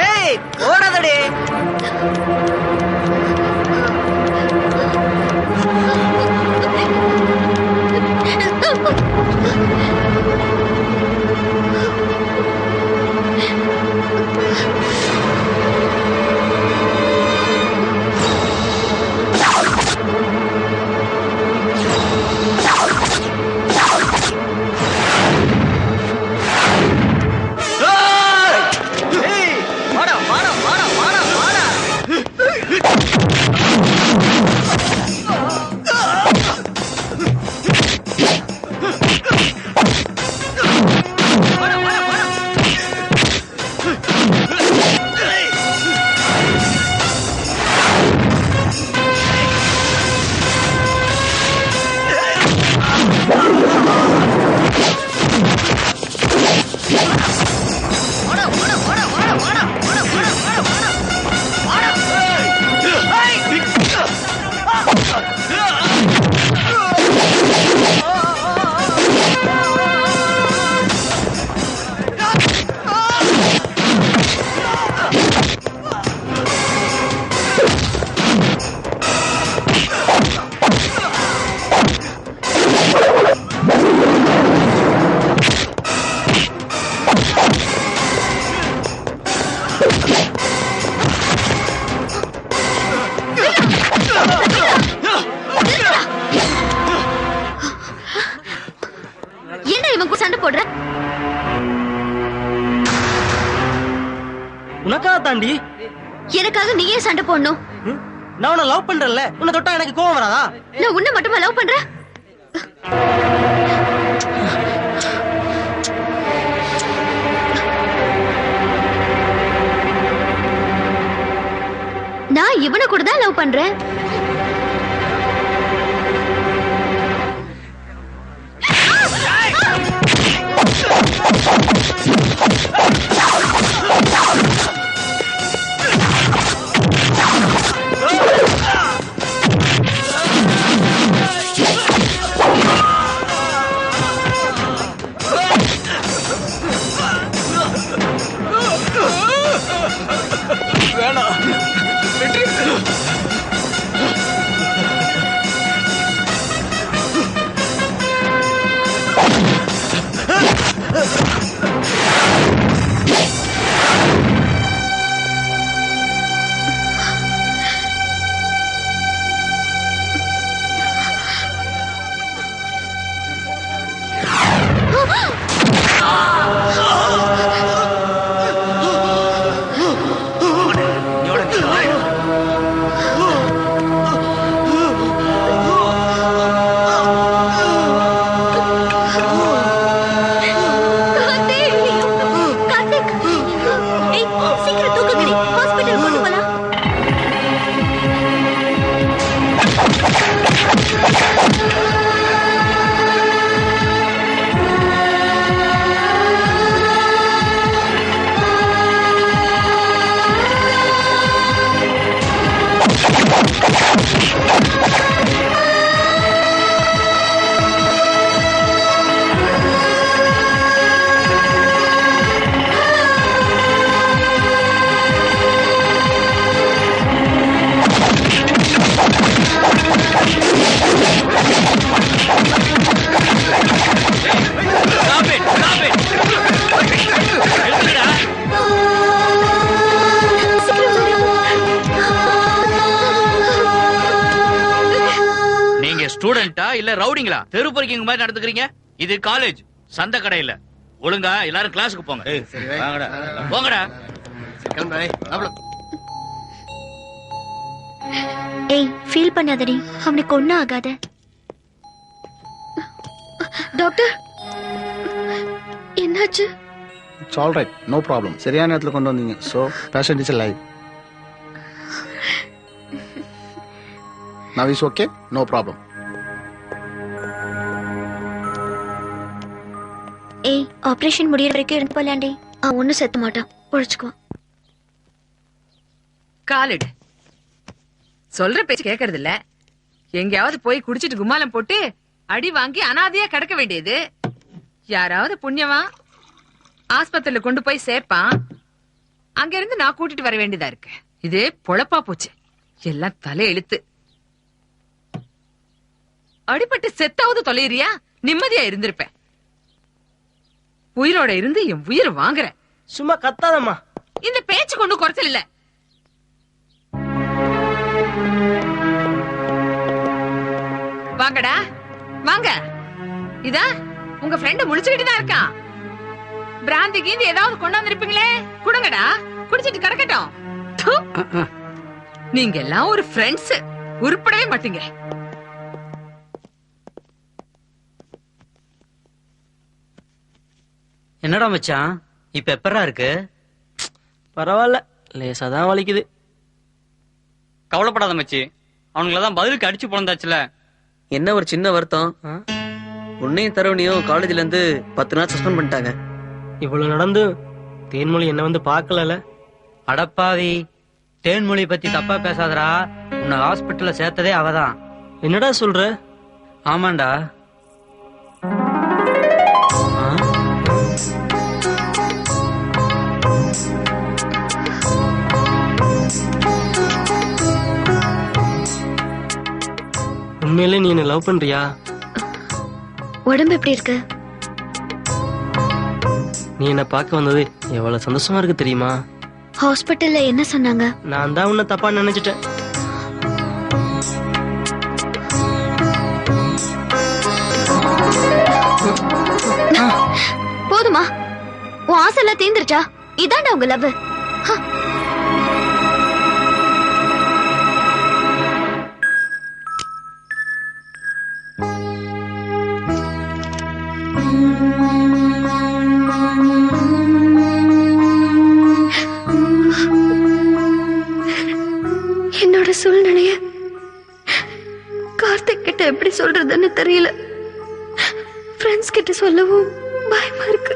ஏய் ஓடாதடி. என்ன இவன் கூட சண்டை போடுற? உனக்காக தாண்டி. எனக்காக நீயே சண்டை போடணும். நான் உன்னை லவ் பண்றேன்ல, உன்னை தொட்டா எனக்கு கோவம் வராதா? நான் உன்னை மட்டுமா லவ் பண்றேன்? நான் இவனை கூட தான் லவ் பண்றேன். ஸ்டூடெண்டா இல்ல ரவுடிங்களா? தெரு பொறுக்கிங்க மாதிரி நடந்துக்கிறீங்க. இது காலேஜ், சந்த கடை இல்ல. ஒழுங்கா எல்லாரும் கிளாஸுக்கு போங்க. போங்கடா. ஏய் ஃபீல் பண்ணாதடி, அவனுக்கு ஒண்ணும் ஆகாத. டாக்டர் என்னாச்சு? It's all right, no problem. சரியான நேரத்துல கொண்டு வந்தீங்க. So, patient is alive. Now is okay? No problem. ஏய் ஆபரேஷன் முடியற வரைக்கும் இருந்து போலாண்டி. ஒன்னும் செத்த மாட்டான், பொழைச்சுக்குவான். காலிடு சொல்ற பேச்சு கேட்கறது இல்ல. எங்கேயாவது போய் குடிச்சிட்டு கும்மாலம் போட்டு அடி வாங்கி அனாதையா கிடக்க வேண்டியது. யாராவது புண்ணியமா ஆஸ்பத்திரியில கொண்டு போய் சேர்ப்பான். அங்க இருந்து நான் கூட்டிட்டு வர வேண்டியதா இருக்கு. இதே பொழப்பா போச்சு. எல்லாம் தலை எழுத்து. அடிபட்டு செத்தாவது தொலைறியா? நிம்மதியா இருந்திருப்பேன். உயிரோட இருந்து என் உயிரை வாங்குற. சும்மா கத்தாதம்மா. இந்த பேச்சு கொண்டு குறைச்சல் இல்ல. வாங்கடா வாங்க. இதா உங்க ஃப்ரெண்ட் முழிச்சுக்கிட்டு தான் இருக்கான். பிராந்தி கீந்தி ஏதாவது கொண்டாந்து இருப்பீங்களே, குடுங்கடா, குடிச்சிட்டு கிடக்கட்டும். நீங்க எல்லாம் ஒரு ஃப்ரெண்ட்ஸ், உருப்படவே மாட்டீங்க. என்னடா மச்சான், இப்ப எப்பரா இருக்கு? பரவாயில்ல, லேசாதான் வலிக்குது. கவலைப்படாத மச்சி, அவனுங்களதான் பதிலுக்கு அடிச்சு போந்தாச்சுல. என்ன ஒரு சின்ன வருத்தம், உன்னையும் தருவனையும் காலேஜ்ல இருந்து 10 நாள் சஸ்பெண்ட் பண்ணிட்டாங்க. இவ்வளவு நடந்து தேன்மொழி என்ன வந்து பாக்கல. அடப்பாவி, தேன்மொழி பத்தி தப்பா பேசாதடா. உன்னை ஹாஸ்பிட்டல்ல சேர்த்ததே அவதான். என்னடா சொல்ற? ஆமாண்டா. உண்மையிலே நீ என்ன லவ் பண்றியா? உடம்பு எப்படி இருக்கு? நீ என்ன பார்க்க வந்தது எவ்வளவு சந்தோஷமா இருக்கு தெரியுமா? ஹாஸ்பிட்டல்ல என்ன சொன்னாங்க? நான் தான் உன்னை தப்பா நினைச்சிட்டேன். போதுமா? உன் ஆசை எல்லாம் தீந்துருச்சா? இதாண்டா உங்க லவ்? என்னோட சூழ்நிலைய கார்த்திக் கிட்ட எப்படி சொல்றதுன்னு தெரியல. ஃப்ரெண்ட்ஸ் கிட்ட சொல்லவும் பயமா இருக்கு.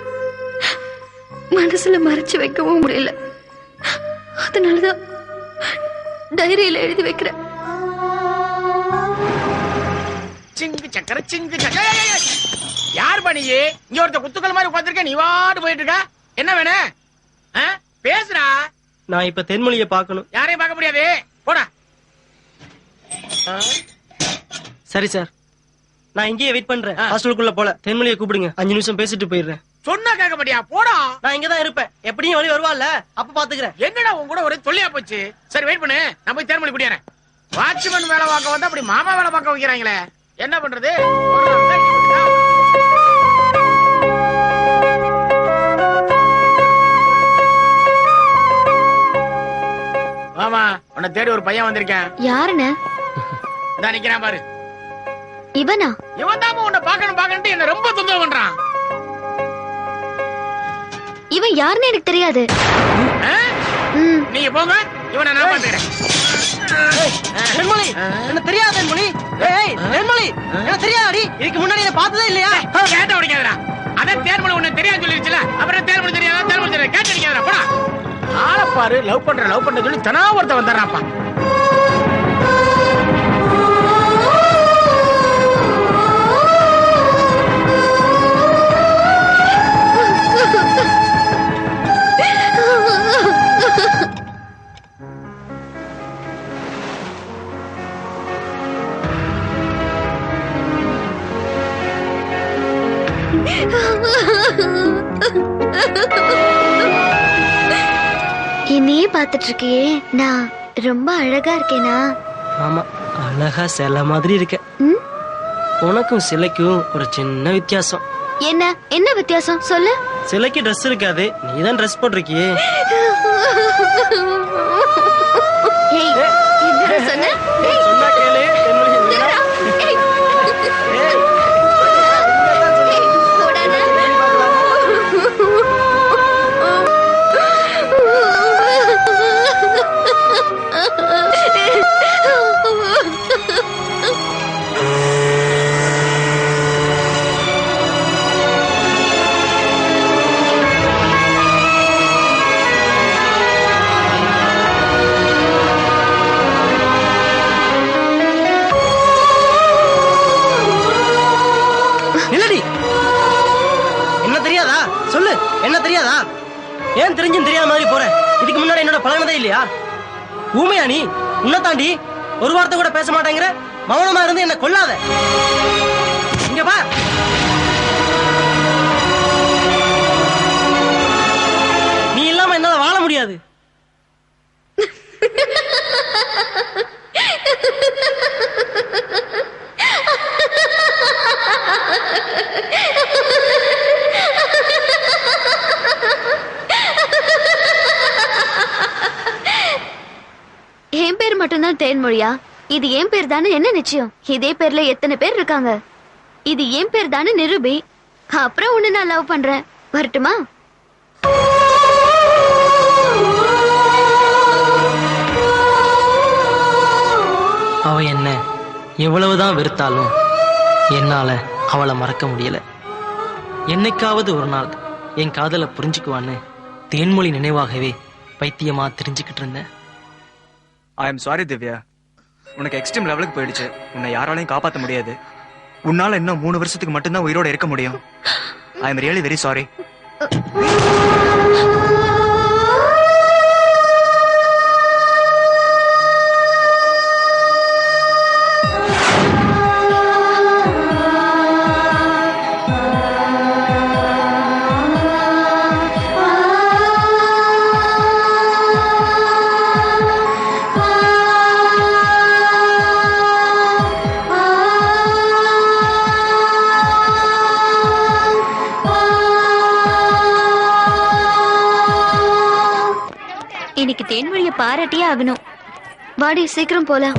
மனசுல மறைச்சு வைக்கவும் முடியல. அதனாலதான் டைரியில எழுதி வைக்கிறேன். சிங்கு சக்கர சிங்கு சக்கர. யார் பண்ணியே இங்க ஒருத்த குத்துக்கள் மாதிரி உட்காந்துருக்க, நீ வாட்டு போயிட்டு இருக்க. என்ன வேணும்? பேசுறா. நான் இப்ப தென்மொழியை பார்க்கணும். யாரையும் பார்க்க முடியாது, போடா. சரி சார், நான் இங்கேயே வெயிட் பண்றேன். ஹாஸ்டலுக்குள்ள போல தென்மொழியை கூப்பிடுங்க. 5 நிமிஷம் பேசிட்டு போயிடுறேன். சொன்னா கேட்க மாட்டியா? போடா. நான் இங்கதான் இருப்பேன். எப்படியும் வழி வருவாள்ல, அப்ப பாத்துக்கிறேன். என்னடா உன் கூட ஒரே தொல்லையா போச்சு. சரி வெயிட் பண்ணு, நான் போய் தேர்மொழி குடியறேன். வாட்ச்மேன் வேலை பார்க்க வந்தா அப்படி மாமா வேலை பார்க்க வைக்கிறாங்களே, என்ன பண்றது? மாமா, உன்னை தேடி ஒரு பையன் வந்திருக்கேன். யாருன்னு? இதான் நிக்கிறான் பாரு. இவனா? இவன் தான் உன்னை பாக்கணும் என்ன ரொம்ப தொந்தரவு பண்றான். இவன் யாருன்னு எனக்கு தெரியாது. நீங்க போங்க, இவனை நான் பாத்துக்கிறேன். தென்மொழி, என்ன தெரியாது தென்மொழி. ஏய் தென்மொழி, என்ன தெரியாதடி? இதுக்கு முன்னாடி என்ன பார்த்ததே இல்லையா? கேட்ட உடைக்காதடா. அதான் தேர்மொழி உன்னை தெரியாது சொல்லிருச்சுல, அப்புறம் தேர்மொழி தெரியாதா? தேர்மொழி தெரியாது, கேட்ட உடைக்காதடா. போடா. ஆள பாரு, லவ் பண்ற சொல்லி தனா ஒருத்த வந்துடுறாப்பா. என்னையே பாத்துட்டு இருக்கியே, நான் ரொம்ப அழகா இருக்கேனா? ஆமா, அழகா சிலை மாதிரி இருக்க. உனக்கும் சிலைக்கும் ஒரு சின்ன வித்தியாசம். என்ன வித்தியாசம் சொல்லு? சிலைக்கு ட்ரெஸ் இருக்காது, நீதான் ட்ரெஸ் போட்டிருக்கியே. சொன்ன கேளு. ஏன் தெரிஞ்சும் தெரியாத மாதிரி போற? இதுக்கு முன்னாடி என்னோட பழகினதே இல்லையா? ஊமையா நீ? உன்னை தாண்டி ஒரு வார்த்தை கூட பேச மாட்டேங்கிற. மௌனமா இருந்து என்ன கொல்லாத. இங்க பா. நீ இல்லாம என்னால வாழ முடியாது. என் பேர் மட்டும்தான் தேன்மொழியா? இது என் பேர் தானே என்ன நிச்சயம்? இதே பேர்ல எத்தனை பேர் இருக்காங்க? இது என் பேர் தானே நிரூபி. அப்புறம் உன்னை நான் லவ் பண்றேன். வரட்டுமா? அவ என்ன எவ்வளவுதான் வெறுத்தாலும் என்னால அவளை மறக்க முடியல. என்னைக்காவது ஒரு நாள் என் காதலை புரிஞ்சுக்குவான்னு தேன்மொழி நினைவாகவே பைத்தியமா தெரிஞ்சுக்கிட்டு இருந்தேன். ஐ எம் சாரி திவ்யா, உனக்கு எக்ஸ்ட்ரீம் லெவலுக்கு போயிடுச்சு. உன்னை யாராலையும் காப்பாற்ற முடியாது. உன்னால இன்னும் 3 வருஷத்துக்கு மட்டும்தான் உயிரோட இருக்க முடியும். I am really very sorry. இன்னைக்கு தேன்மொழிய பாராட்டியே ஆகணும். வாடி சீக்கிரம் போலாம்.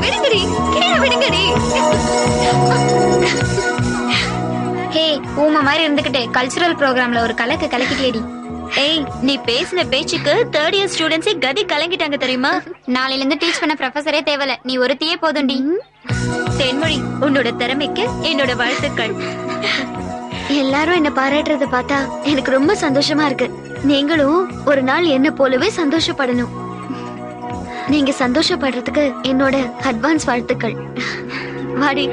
விடுங்கடி, கீழே விடுங்கடி. ஹே, ஊமை மாதிரி இருந்துகிட்டு கல்ச்சுரல் ப்ரோக்ராம்ல ஒரு கலக்கு கலக்கிட்டேடி. ஏய், நீ பேசின பேச்சுக்கு 3rd இயர் ஸ்டூடெண்ட்ஸே கதி கலங்கிட்டாங்க தெரியுமா? நாளையில இருந்து டீச் பண்ண ப்ரொஃபஸரே தேவல, நீ ஒருத்தியே போதும்டி. தேன்மொழி, உன்னோட திறமைக்கு என்னோட வாழ்த்துக்கள். எல்லாரும் என்ன பாராட்டுறத பார்த்தா எனக்கு ரொம்ப சந்தோஷமா இருக்கு. நீங்களும் ஒரு நாள் என்ன போலவே சந்தோஷப்படணும். நீங்க சந்தோஷப்படுறதுக்கு என்னோட அட்வான்ஸ் வாழ்த்துக்கள். வாடி.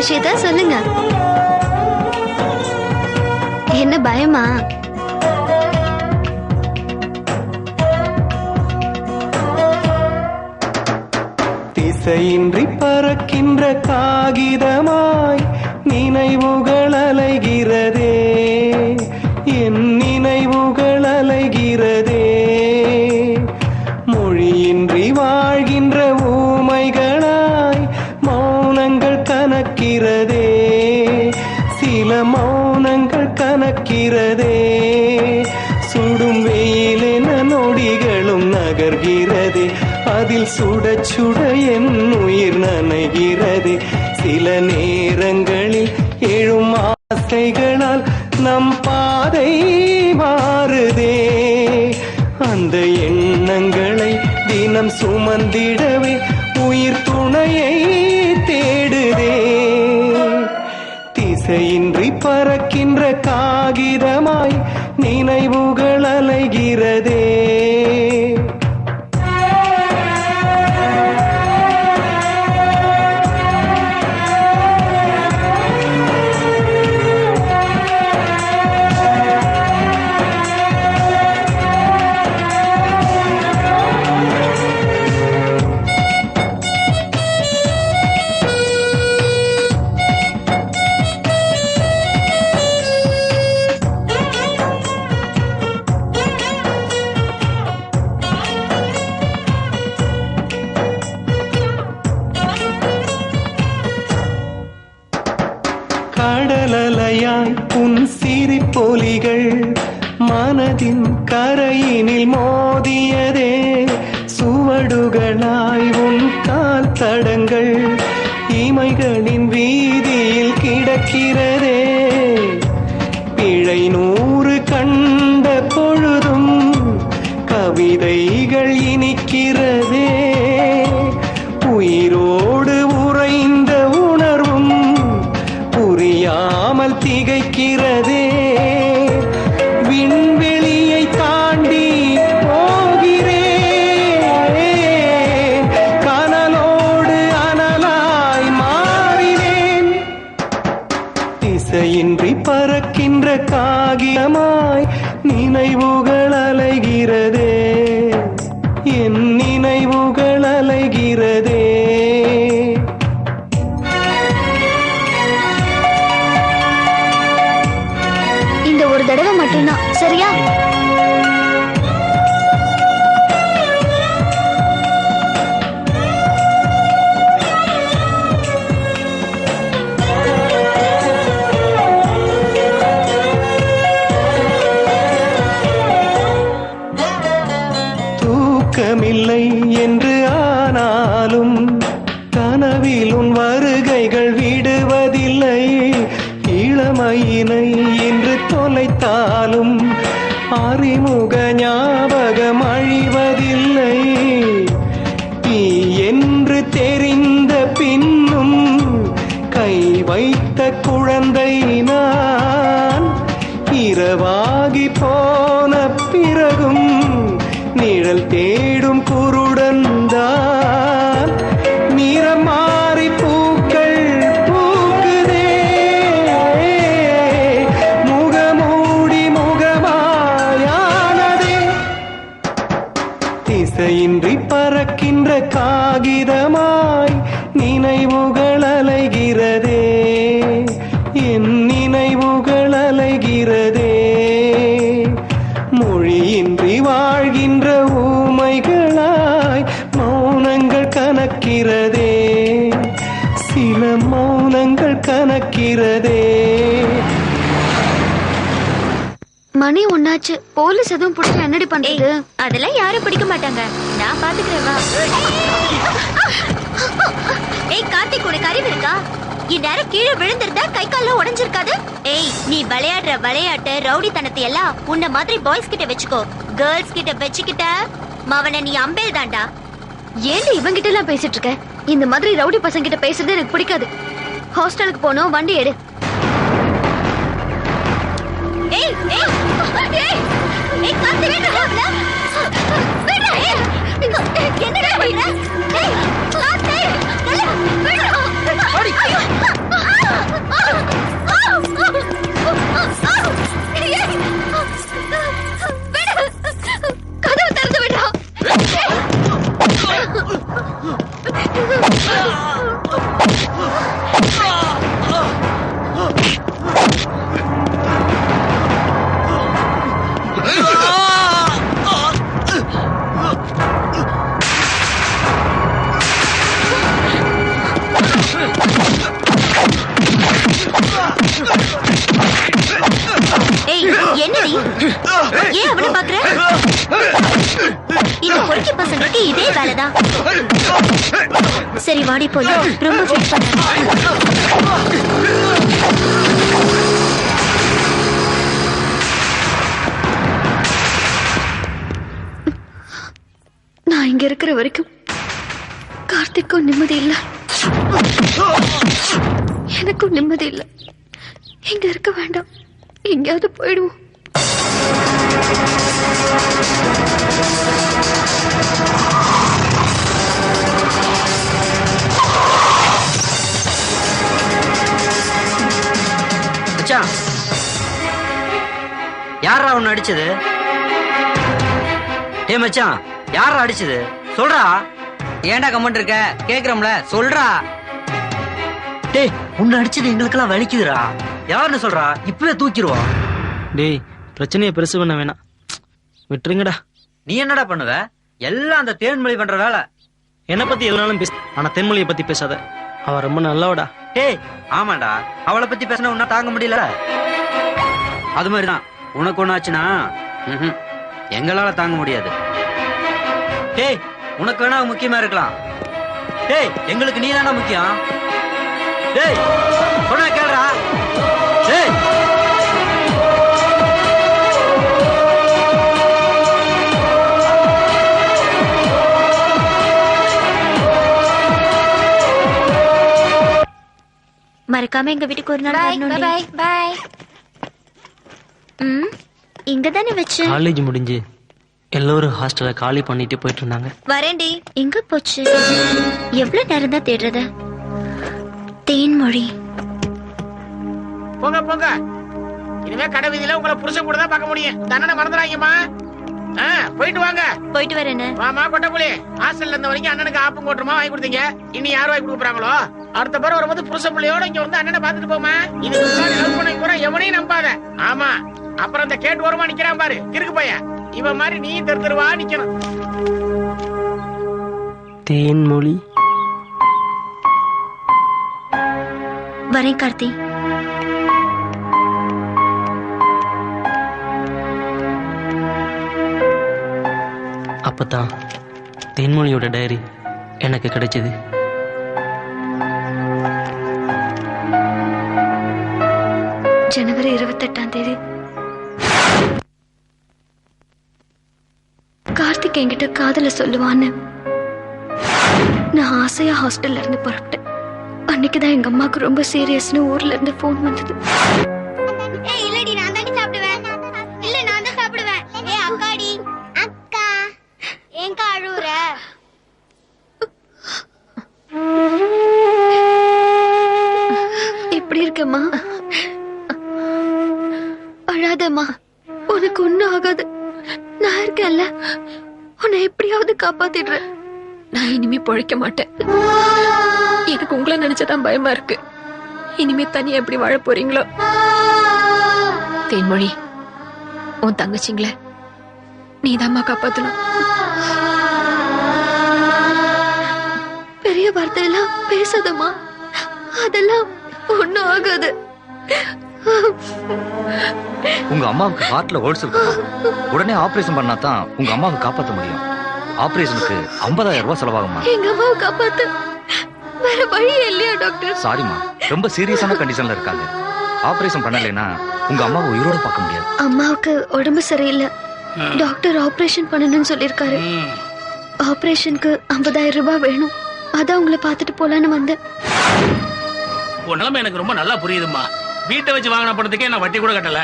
விஷயத்த சொல்லுங்க. என்ன பயமா? திசையின்றி பறக்கின்ற காகிதமாய் நினைவுகள் அலைகிறதே, என் நினைவுகள் அலைகிறதே. மொழியின்றி வாழ்கின்ற ஊமைகளாய் மௌனங்கள் கனக்கிறதே, சில மௌனங்கள் கனக்கிறதே. சுடும் வெயிலென நொடிகளும் நகர்கிறதே, அதில் சுட சுட என் உயிர் நனைகிறது. சில நேரங்களில் எழும் ஆசைகளால் நம் பாதை மாறுதே. அந்த எண்ணங்களை தினம் சுமந்திடவே உயிர் துணையை தேடுதே. திசையின்றி பறக்கின்ற காகிதமாய் நினைவுகள் அலைகிறதே. இனிக்கிறதே பிழை 100 கண்ட பொழுதும் கவிதைகள் இனிக்கிறதே உயிரோடு உறைந்த உணர்வும் புரியாமல் திகைக்கிறதே விண்வெளியை தாண்டி போகிறேன் கனலோடு அனலாய் மாறினேன் திசையின்றி பறக்கின்ற காகிதமாய் நினைவுகள் அலைகிறதே என் நினைவுகள் அலைகிறதே இந்த ஒரு தடவை மட்டும்தான் சரியா? தூக்கமில்லை என்று ஆனாலும் கனவில் உன் வருகைகள் விடுவதில்லை இளமையினை என்று தொலைத்தாலும் அறிமுக ஞாபகம் அழிவதில்லை நீ என்று தெரிந்த பின்னும் கை வைத்த குழந்தை நான் இரவாகி போன பிறகும் நிழல் தேடும் குருடன்தான் நிறம் மாறி பூக்கள் பூக்குதே முகமூடி முகமாயானதே திசையின்றி பறக்கின்ற காகிதமாய் நினைவுகள் அலைகிறதே என் நினைவுகள் அலைகிறதே மொழியின்றி வாழ்கின்ற ஊமைகளாய் மௌனங்கள் கணக்கிறதே சில மௌனங்கள் கணக்கிறதே மணி ஒன்னாச்சு. போலீஸ் எதுவும் பிடிச்ச என்னடி பண்றது? அதெல்லாம் யாரும் பிடிக்க மாட்டாங்க, நான் பாத்துக்கிறேன் வா. ஏய் கார்த்திக், உனக்கு அறிவு இருக்கா? இந்நேரம் கீழே விழுந்திருந்தா கை கால உடைஞ்சிருக்காது. ஏய், நீ விளையாடுற விளையாட்டு ரவுடித்தனத்தை எல்லாம் உன்ன மாதிரி பாய்ஸ் கிட்ட வச்சுக்கோ. கேர்ள்ஸ் கிட்ட வச்சுக்கிட்ட மவனை நீ அம்பேல் தாண்டா. ஏன்டி இவங்கிட்ட எல்லாம் பேசிட்டு இருக்க? இந்த மாதிரி ரவுடி பசங்க கிட்ட பேசுறது எனக்கு பிடிக்காது. ஹாஸ்டலுக்கு போனோம், வண்டி எடு. ஏய் ஏய் ஏய் ஏய் கார்த்திக், என்னடா அவள? ஏய் என்னடா பண்ற? ஏய் கார்த்திக், நல்ல விடு. ஓடி. கதவு திறந்து விடுறா. ஏய் என்னடி? ஏன் அவனை பாக்குற? இந்த பொறுக்கி பசங்களுக்கு இதே வேலைதான். சரி வாடி போய் ரொம்ப ஃபீல் பண்ண. நான் இங்க இருக்கிற வரைக்கும் கார்த்திக்கும் நிம்மதி இல்ல, எனக்கும் நிம்மதி இல்ல. இங்க இருக்க வேண்டாம், எங்கேயாவது போயிடுவோம். மச்சான், யாரா உன்னை அடிச்சது? டே மச்சான், யாரா அடிச்சது? சொல்றா. ஏன்டா கமெண்ட் இருக்க? கேக்குறோம்ல, சொல்றா. டேய், உன்னை அடிச்சது எங்களுக்கெல்லாம் வலிக்குதுடா. யாருன்னு சொல்றா, இப்பவே தூக்கிடுவோம். டேய், பிரச்சனையை பெருசு பண்ண வேணாம், விட்டுருங்கடா. நீ என்னடா பண்ணுவ? எல்லாம் அந்த தேன்மொழி பண்ற வேலை. என்ன பத்தி எதுனாலும் பேச, ஆனா தென்மொழியை பத்தி பேசாத. அவ ரொம்ப நல்லவடா. டேய், ஆமாண்டா, அவளை பத்தி பேசினா உன்ன தாங்க முடியல. அது மாதிரிதான் உனக்கு ஒண்ணாச்சுன்னா எங்களால தாங்க முடியாது. டேய், உனக்கு வேணா முக்கியமா இருக்கலாம். டேய், எங்களுக்கு நீ தானே முக்கியம். டேய் சொன்னா கேளுடா. டேய் மறக்காம எங்க வீட்டுக்கு ஒரு நாள் வரணும். Bye bye. இங்க தானே வச்சு. காலேஜ் முடிஞ்சு எல்லாரும் ஹாஸ்டலை காலி பண்ணிட்டு போயிட்டு இருந்தாங்க. வரேன்டி. எங்க போச்சு? எவ்வளவு நேரம் தான் தேடுறது? தேன்மொழி. போங்க போங்க. இனிமே கடை வீதியில உங்களை புருஷன் கூட தான் பார்க்க முடியும். தண்டனை மறந்துடாங்கம்மா. போயிட்டு வாங்க. போயிட்டு வரேன்னு. வாமா கொட்டப்புலி. ஹாஸ்டல்ல இருந்த வரைக்கும் அண்ணனுக்கு ஆப்பம் கோட்டுமா வாங்கி கொடுத்தீங்க. இனி யார் வாங்கி கொடுக்க போறாங்களோ அடுத்த பேர் வரும்போது புருஷ பிள்ளையோட இங்க வந்து அண்ணனை பாத்துட்டு போமா. இதுக்கு முன்னாடி லவ் பண்ணி கூட எவனையும் நம்பாத. ஆமா, அப்புறம் இந்த கேட்டு ஓரமா நிக்கிறான் பாரு கிறுக்கு பையன். இவன் மாதிரி நீ தெருவா நிக்கணும். தேன்மொழி. வரேன் கார்த்தி. அப்பதான் தேன்மொழியோட டைரி எனக்கு கிடைச்சது. ஜனவரி 28 கார்த்திக் என்கிட்ட காதல சொல்லுவான்னு நான் ஆசையா ஹாஸ்டல்ல இருந்து புறப்பட்டேன். அன்னைக்குதான் எங்க அம்மாவுக்கு ரொம்ப சீரியஸ்னு ஊர்ல இருந்து போன் வந்தது. இல்லடி நான் தாண்டி சாப்பிடுவேன். இல்ல நான் தான் சாப்பிடுவேன். அக்காடி. அக்கா ஏங்க அழுவுற? எப்படி இருக்கம்மா? அழாதம்மா, உனக்கு ஒண்ணும் ஆகாது. நான் இருக்கேன்ல, உன்னை எப்படியாவது காப்பாத்திடுறேன். நான் இனிமே பொழைக்க மாட்டேன். எனக்கு உங்களை நினைச்சதான் பயமா இருக்கு. இனிமே தனியா எப்படி வாழ போறீங்களோ? தேன்மொழி, உன் தங்கச்சிங்கள நீதாம்மா காப்பாத்தணும். பெரிய வார்த்தையெல்லாம் பேசாதம்மா, அதெல்லாம் ஒண்ணும் ஆகாது. உங்க அம்மாவுக்கு ஹார்ட்ல ஹோல்ஸ் இருக்கு. உடனே ஆபரேஷன் பண்ணா தான் உங்க அம்மாவை காப்பாற்ற முடியும். ஆபரேஷனுக்கு 50,000 ரூபாய் செலவாகுமா? எங்க அம்மாவை காப்பாத்த வேற வழி இல்லையா டாக்டர்? சாரிமா, ரொம்ப சீரியஸான கண்டிஷன்ல இருக்காங்க. ஆபரேஷன் பண்ணலைன்னா உங்க அம்மாவை உயிரோட பார்க்க முடியாது. அம்மாவுக்கு உடம்பு சரியில்லை. டாக்டர் ஆபரேஷன் பண்ணணும்னு சொல்லிருக்காரு. ஆபரேஷனுக்கு 50,000 ரூபாய் வேணும். அதான் உங்களை பார்த்துட்டு போலான்னு வந்தேன். உன் நிலைமை எனக்கு ரொம்ப நல்லா புரியுதுமா. வீட்டை வச்சு வாங்கின பணத்துக்கே நான் வட்டி கூட கட்டல.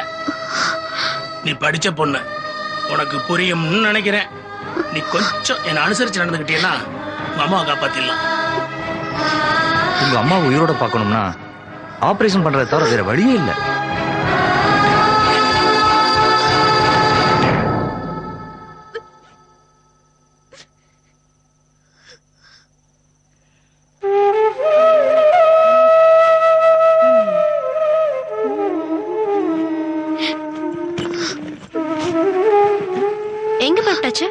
நீ படிச்ச பொண்ணு, உனக்கு புரியும்னு நினைக்கிறேன். நீ கொஞ்சம் என்ன அனுசரிச்சு நடந்துகிட்டீங்கன்னா அம்மாவை காப்பாத்திடலாம். உங்க அம்மாவை உயிரோட பார்க்கணும்னா ஆபரேஷன் பண்றதை தவிர வேற வழியே இல்லை. எங்க பட்டாச்சு?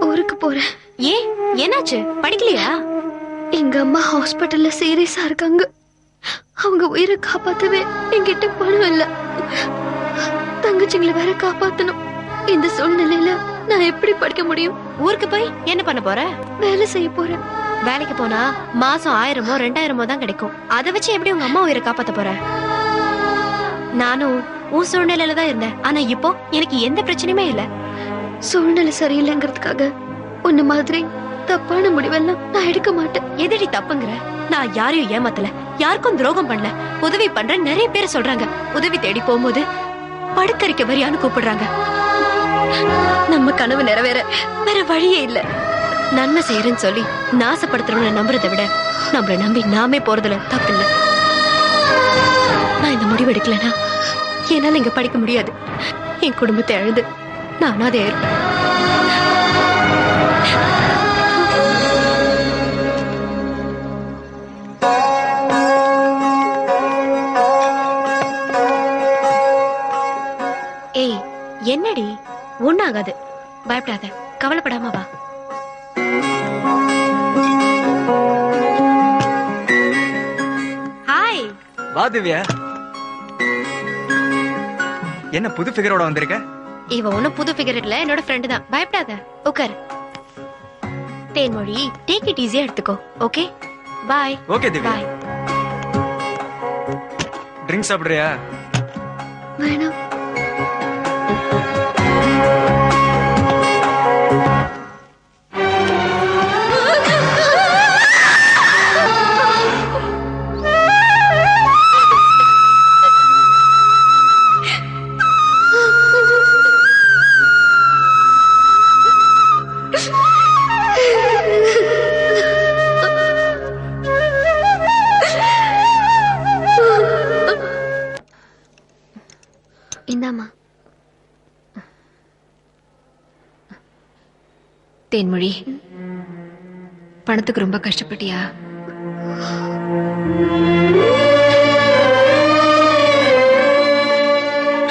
ஊருக்கு போறேன். ஏன், என்னாச்சு? படிக்கலையா? எங்க அம்மா ஹாஸ்பிட்டல்ல சீரியஸா இருக்காங்க. அவங்க உயிரை காப்பாத்தவே என்கிட்ட பணம் இல்ல. தங்கச்சிங்களை வேற காப்பாத்தணும். இந்த சூழ்நிலையில நான் எப்படி படிக்க முடியும்? ஊருக்கு போய் என்ன பண்ண போற? வேலை செய்ய போறேன். வேலைக்கு போனா மாசம் 1000மோ 2000மோ தான் கிடைக்கும். அதை வச்சு எப்படி உங்க அம்மா உயிரை காப்பாத்த போற? நானும் உன் சூழ்நிலையில தான் இருந்தேன். ஆனா இப்போ எனக்கு எந்த பிரச்சனையுமே இல்ல. சூழ்நிலை சரியில்லைங்கிறதுக்காக உன்ன மாதிரி தப்பான முடிவெல்லாம் நான் எடுக்க மாட்டேன். எதடி தப்புங்கிற? நான் யாரையும் ஏமாத்தல, யாருக்கும் துரோகம் பண்ணல. உதவி பண்ற நிறைய பேர் சொல்றாங்க. உதவி தேடி போகும்போது படுக்கறிக்க வரியான்னு கூப்பிடுறாங்க. நம்ம கனவு நிறைவேற வேற வழியே இல்ல. நன்மை செய்யறேன்னு சொல்லி நாசப்படுத்துறவங்க நம்புறதை விட நம்மள நம்பி நாமே போறதுல தப்பு இல்ல. நான் இந்த முடிவு எடுக்கலனா என்னால இங்க படிக்க முடியாது. என் குடும்பத்தை அழுது நான் அனாதையா இருப்பேன். ஏய், என்னடி? ஒண்ணாகாது, பயப்படாத, கவலைப்படாம வா. ஹாய். வா திவ்யா. என்ன புது ஃபிகரோட வந்திருக்க? இவ ஒன்னும் புது ஃபிகர் இல்ல, என்னோட ஃப்ரெண்ட் தான். பயப்படாத, உட்கார். தேன்மொழி, டேக் இட் ஈஸியா எடுத்துக்கோ. ஓகே, பாய். ஓகே திவ்யா. பாய். ட்ரிங்க்ஸ் சாப்பிடுறியா? வேணாம். இந்தாமா. தேன்மொழி, பணத்துக்கு ரொம்ப கஷ்டப்பட்டியா?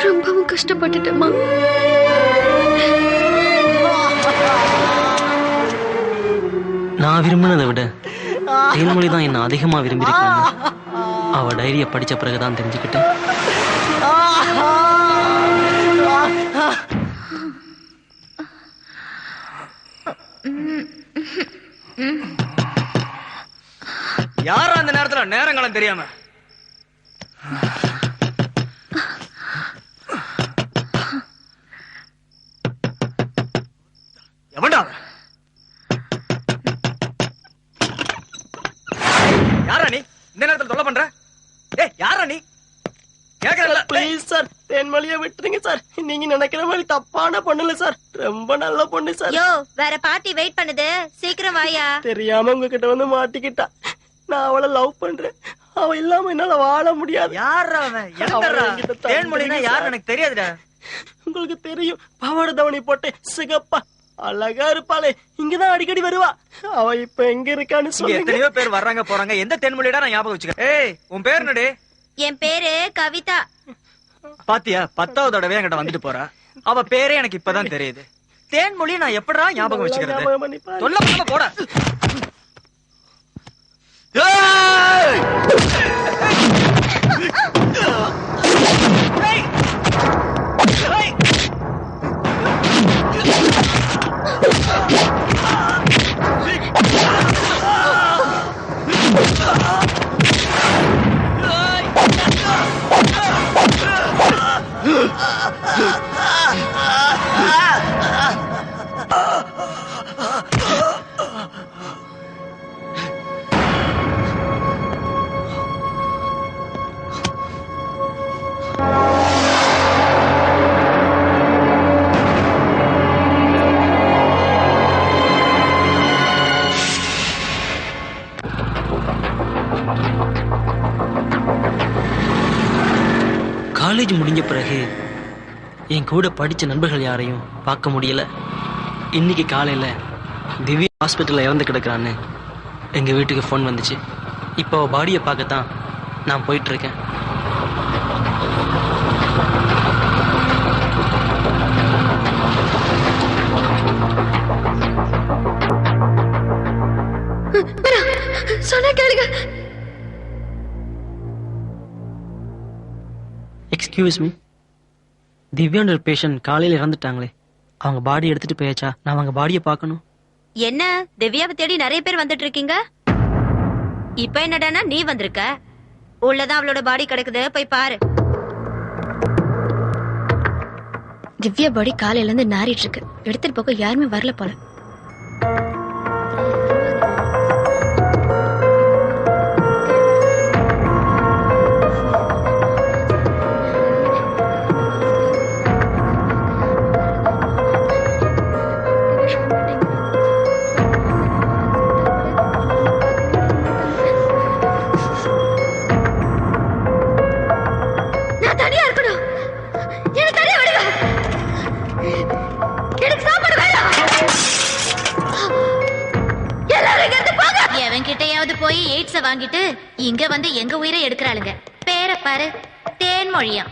ரொம்பவும் கஷ்டப்பட்டுட்டேம்மா. நான் விரும்பினதை விட தேன்மொழி தான் என்ன அதிகமா விரும்பியிருக்காங்க. அவ டைரிய படிச்ச பிறகுதான் தெரிஞ்சுக்கிட்டேன். யாரா அந்த நேரத்துல நேரங்களும் தெரியாம? எவன்டா? யாரா நீ இந்த நேரத்துல தொல்லை பண்ற? ஏய் யாரா நீ? கேக்குறல ப்ளீஸ் சார், தேன்மொழியை விட்டுருங்க சார். நீங்க நினைக்கிற மாதிரி தப்பான பொண்ணு இல்ல சார், ரொம்ப நல்ல பொண்ணு சார். யோ, வேற பார்ட்டி வெயிட் பண்ணுது, சீக்கிரம் வாயா. தெரியாம உங்ககிட்ட வந்து மாட்டிக்கிட்டா. நான் அவளை லவ் பண்றேன். அவ இல்லாம என்னால வாழ முடியாது. யாரா அவன்? தேன்மொழினா யாருன்னு எனக்கு தெரியாதுடா. உங்களுக்கு தெரியும், பவாட தவணி போட்டு சிகப்பா அழகா இருப்பாளே, இங்கதான் அடிக்கடி வருவா. அவ இப்ப எங்க இருக்கான்னு சொல்லுங்க. எத்தனையோ பேர் வர்றாங்க போறாங்க, எந்த தேன்மொழிடா நான் ஞாபகம் வச்சுக்கிறேன். ஏய், உன் பேர் என்னடே? என் பேரு கவிதா. பாத்தியா, 10வது தடவை என்கிட்ட வந்துட்டு போறா. அவ பேரே எனக்கு இப்பதான் தெரியுது. தேன்மொழி நான் எப்படா ஞாபகம் வச்சுக்கிறது? சொல்ல போட போட. காலேஜ் முடிஞ்ச பிறகு என் கூட படிச்ச நண்பர்கள் யாரையும் பார்க்க முடியல. இன்னைக்கு காலையில திவ்யா ஹாஸ்பிட்டல்ல இறந்து கிடக்குறான்னு எங்க வீட்டுக்கு ஃபோன் வந்துச்சு. இப்போ பாடியை பார்க்கத்தான் நான் போயிட்டு இருக்கேன். சொன்ன கேளுங்க. எக்ஸ்கியூஸ் மீ, திவ்யான்ற பேஷண்ட் காலையில இறந்துட்டாங்களே, அவங்க பாடி எடுத்துட்டு போயாச்சா? நான் அவங்க பாடியை பார்க்கணும். என்ன, திவ்யாவை தேடி நிறைய பேர் வந்துட்டு இருக்கீங்க. இப்ப என்னடானா நீ வந்திருக்க. உள்ளதான் அவளோட பாடி கிடக்குது, போய் பாரு. திவ்யா பாடி காலையில இருந்து நாரிட்டு இருக்கு. எடுத்துட்டு போக யாருமே வரல போல. போய் எய்ட்ஸ வாங்கிட்டு இங்க வந்து எங்க உயிரை எடுக்கிறாளுங்க. பேரை பாரு, தேன்மொழியா.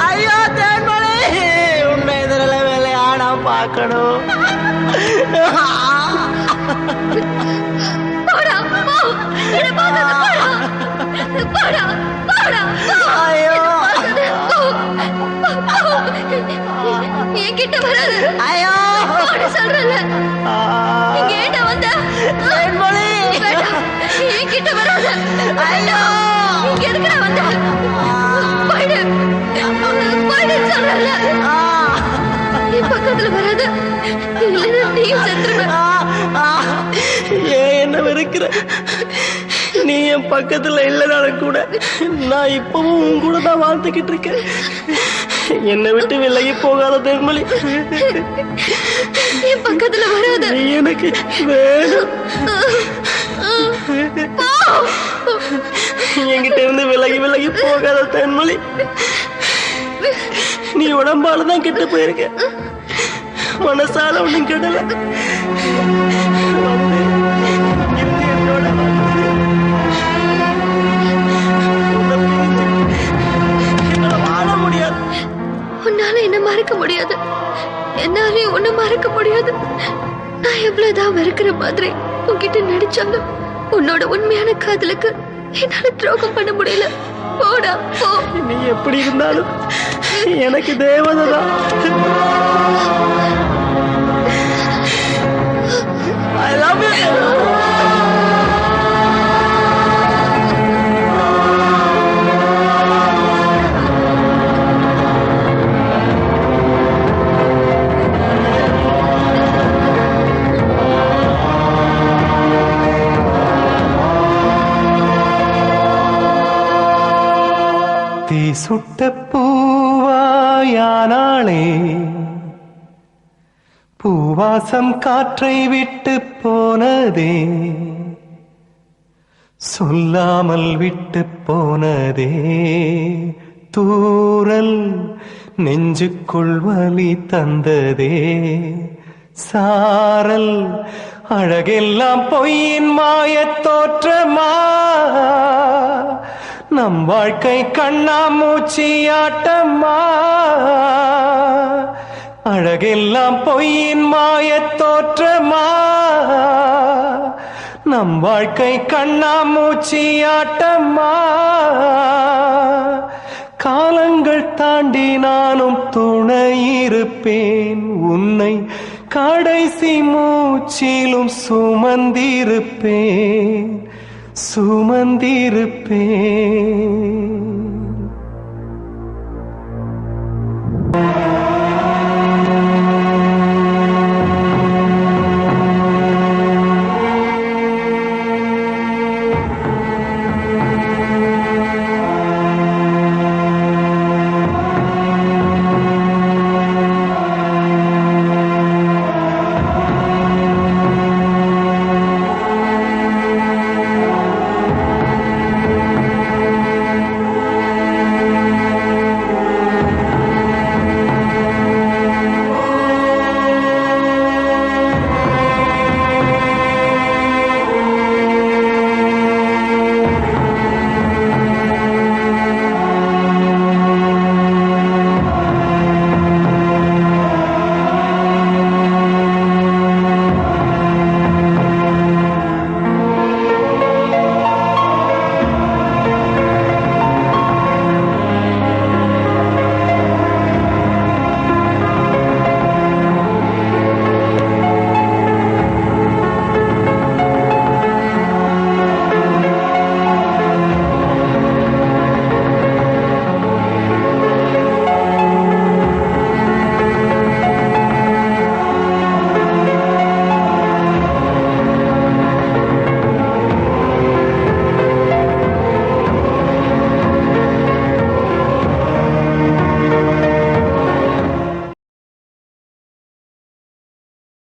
ஐயோ தேன்மொழி, உண்மை இதனால வேலையாடா பார்க்கணும். என்கிட்ட வராது. சொல்றல இங்க ஏண்டா வந்த? என்கிட்ட வராது. இங்க எதுக்குடா வந்த? போயிடு போயிடு சொல்றல. என் பக்கத்துல வராது. இல்லைன்னா நீயும் செத்துருவ. ஏன் என்ன வெறுக்கிற? நீ என் பக்கத்துல இல்லைனாலும் கூட நான் இப்பவும் உன் கூட தான் வாழ்ந்துகிட்டு இருக்கேன். என்னை விட்டு விலகி போகாத தேன்மொழி. என் பக்கத்துல வராத. நீ எனக்கு வேணும். என்கிட்ட இருந்து விலகி விலகி போகாத தேன்மொழி. நீ உடம்பாலதான் கெட்டு போயிருக்க, மனசால ஒண்ணும் கெடல. உன்னால என்ன மறக்க முடியாது, என்னாலையும் ஒண்ணு மறக்க முடியாது. நான் எவ்வளவுதான் மறக்கிற மாதிரி உன்கிட்ட நடிச்சாலும் உன்னோட உண்மையான காதலுக்கு என்னால துரோகம் பண்ண முடியல. போடா போ. நீ எப்படி இருந்தாலும் எனக்கு தேவதைதான். I love you. தீ சுட்ட பூவாயானாளே, பூவாசம் காற்றை விட்டு போனதே, சொல்லாமல் விட்டு போனதே, தூறல் நெஞ்சுக்குள் வலி தந்ததே, சாரல் அழகெல்லாம் பொய்யின் மாயத் தோற்றமா, நம் வாழ்க்கை கண்ணாமூச்சி ஆட்டம்மா, அழகெல்லாம் பொய்யின் மாயத் தோற்றமா, நம் வாழ்க்கை கண்ணாமூச்சி ஆட்டம்மா, காலங்கள் தாண்டி நானும் துணை இருப்பேன், உன்னை கடைசி மூச்சிலும் சுமந்திருப்பேன், சுமந்திருப்பேன்.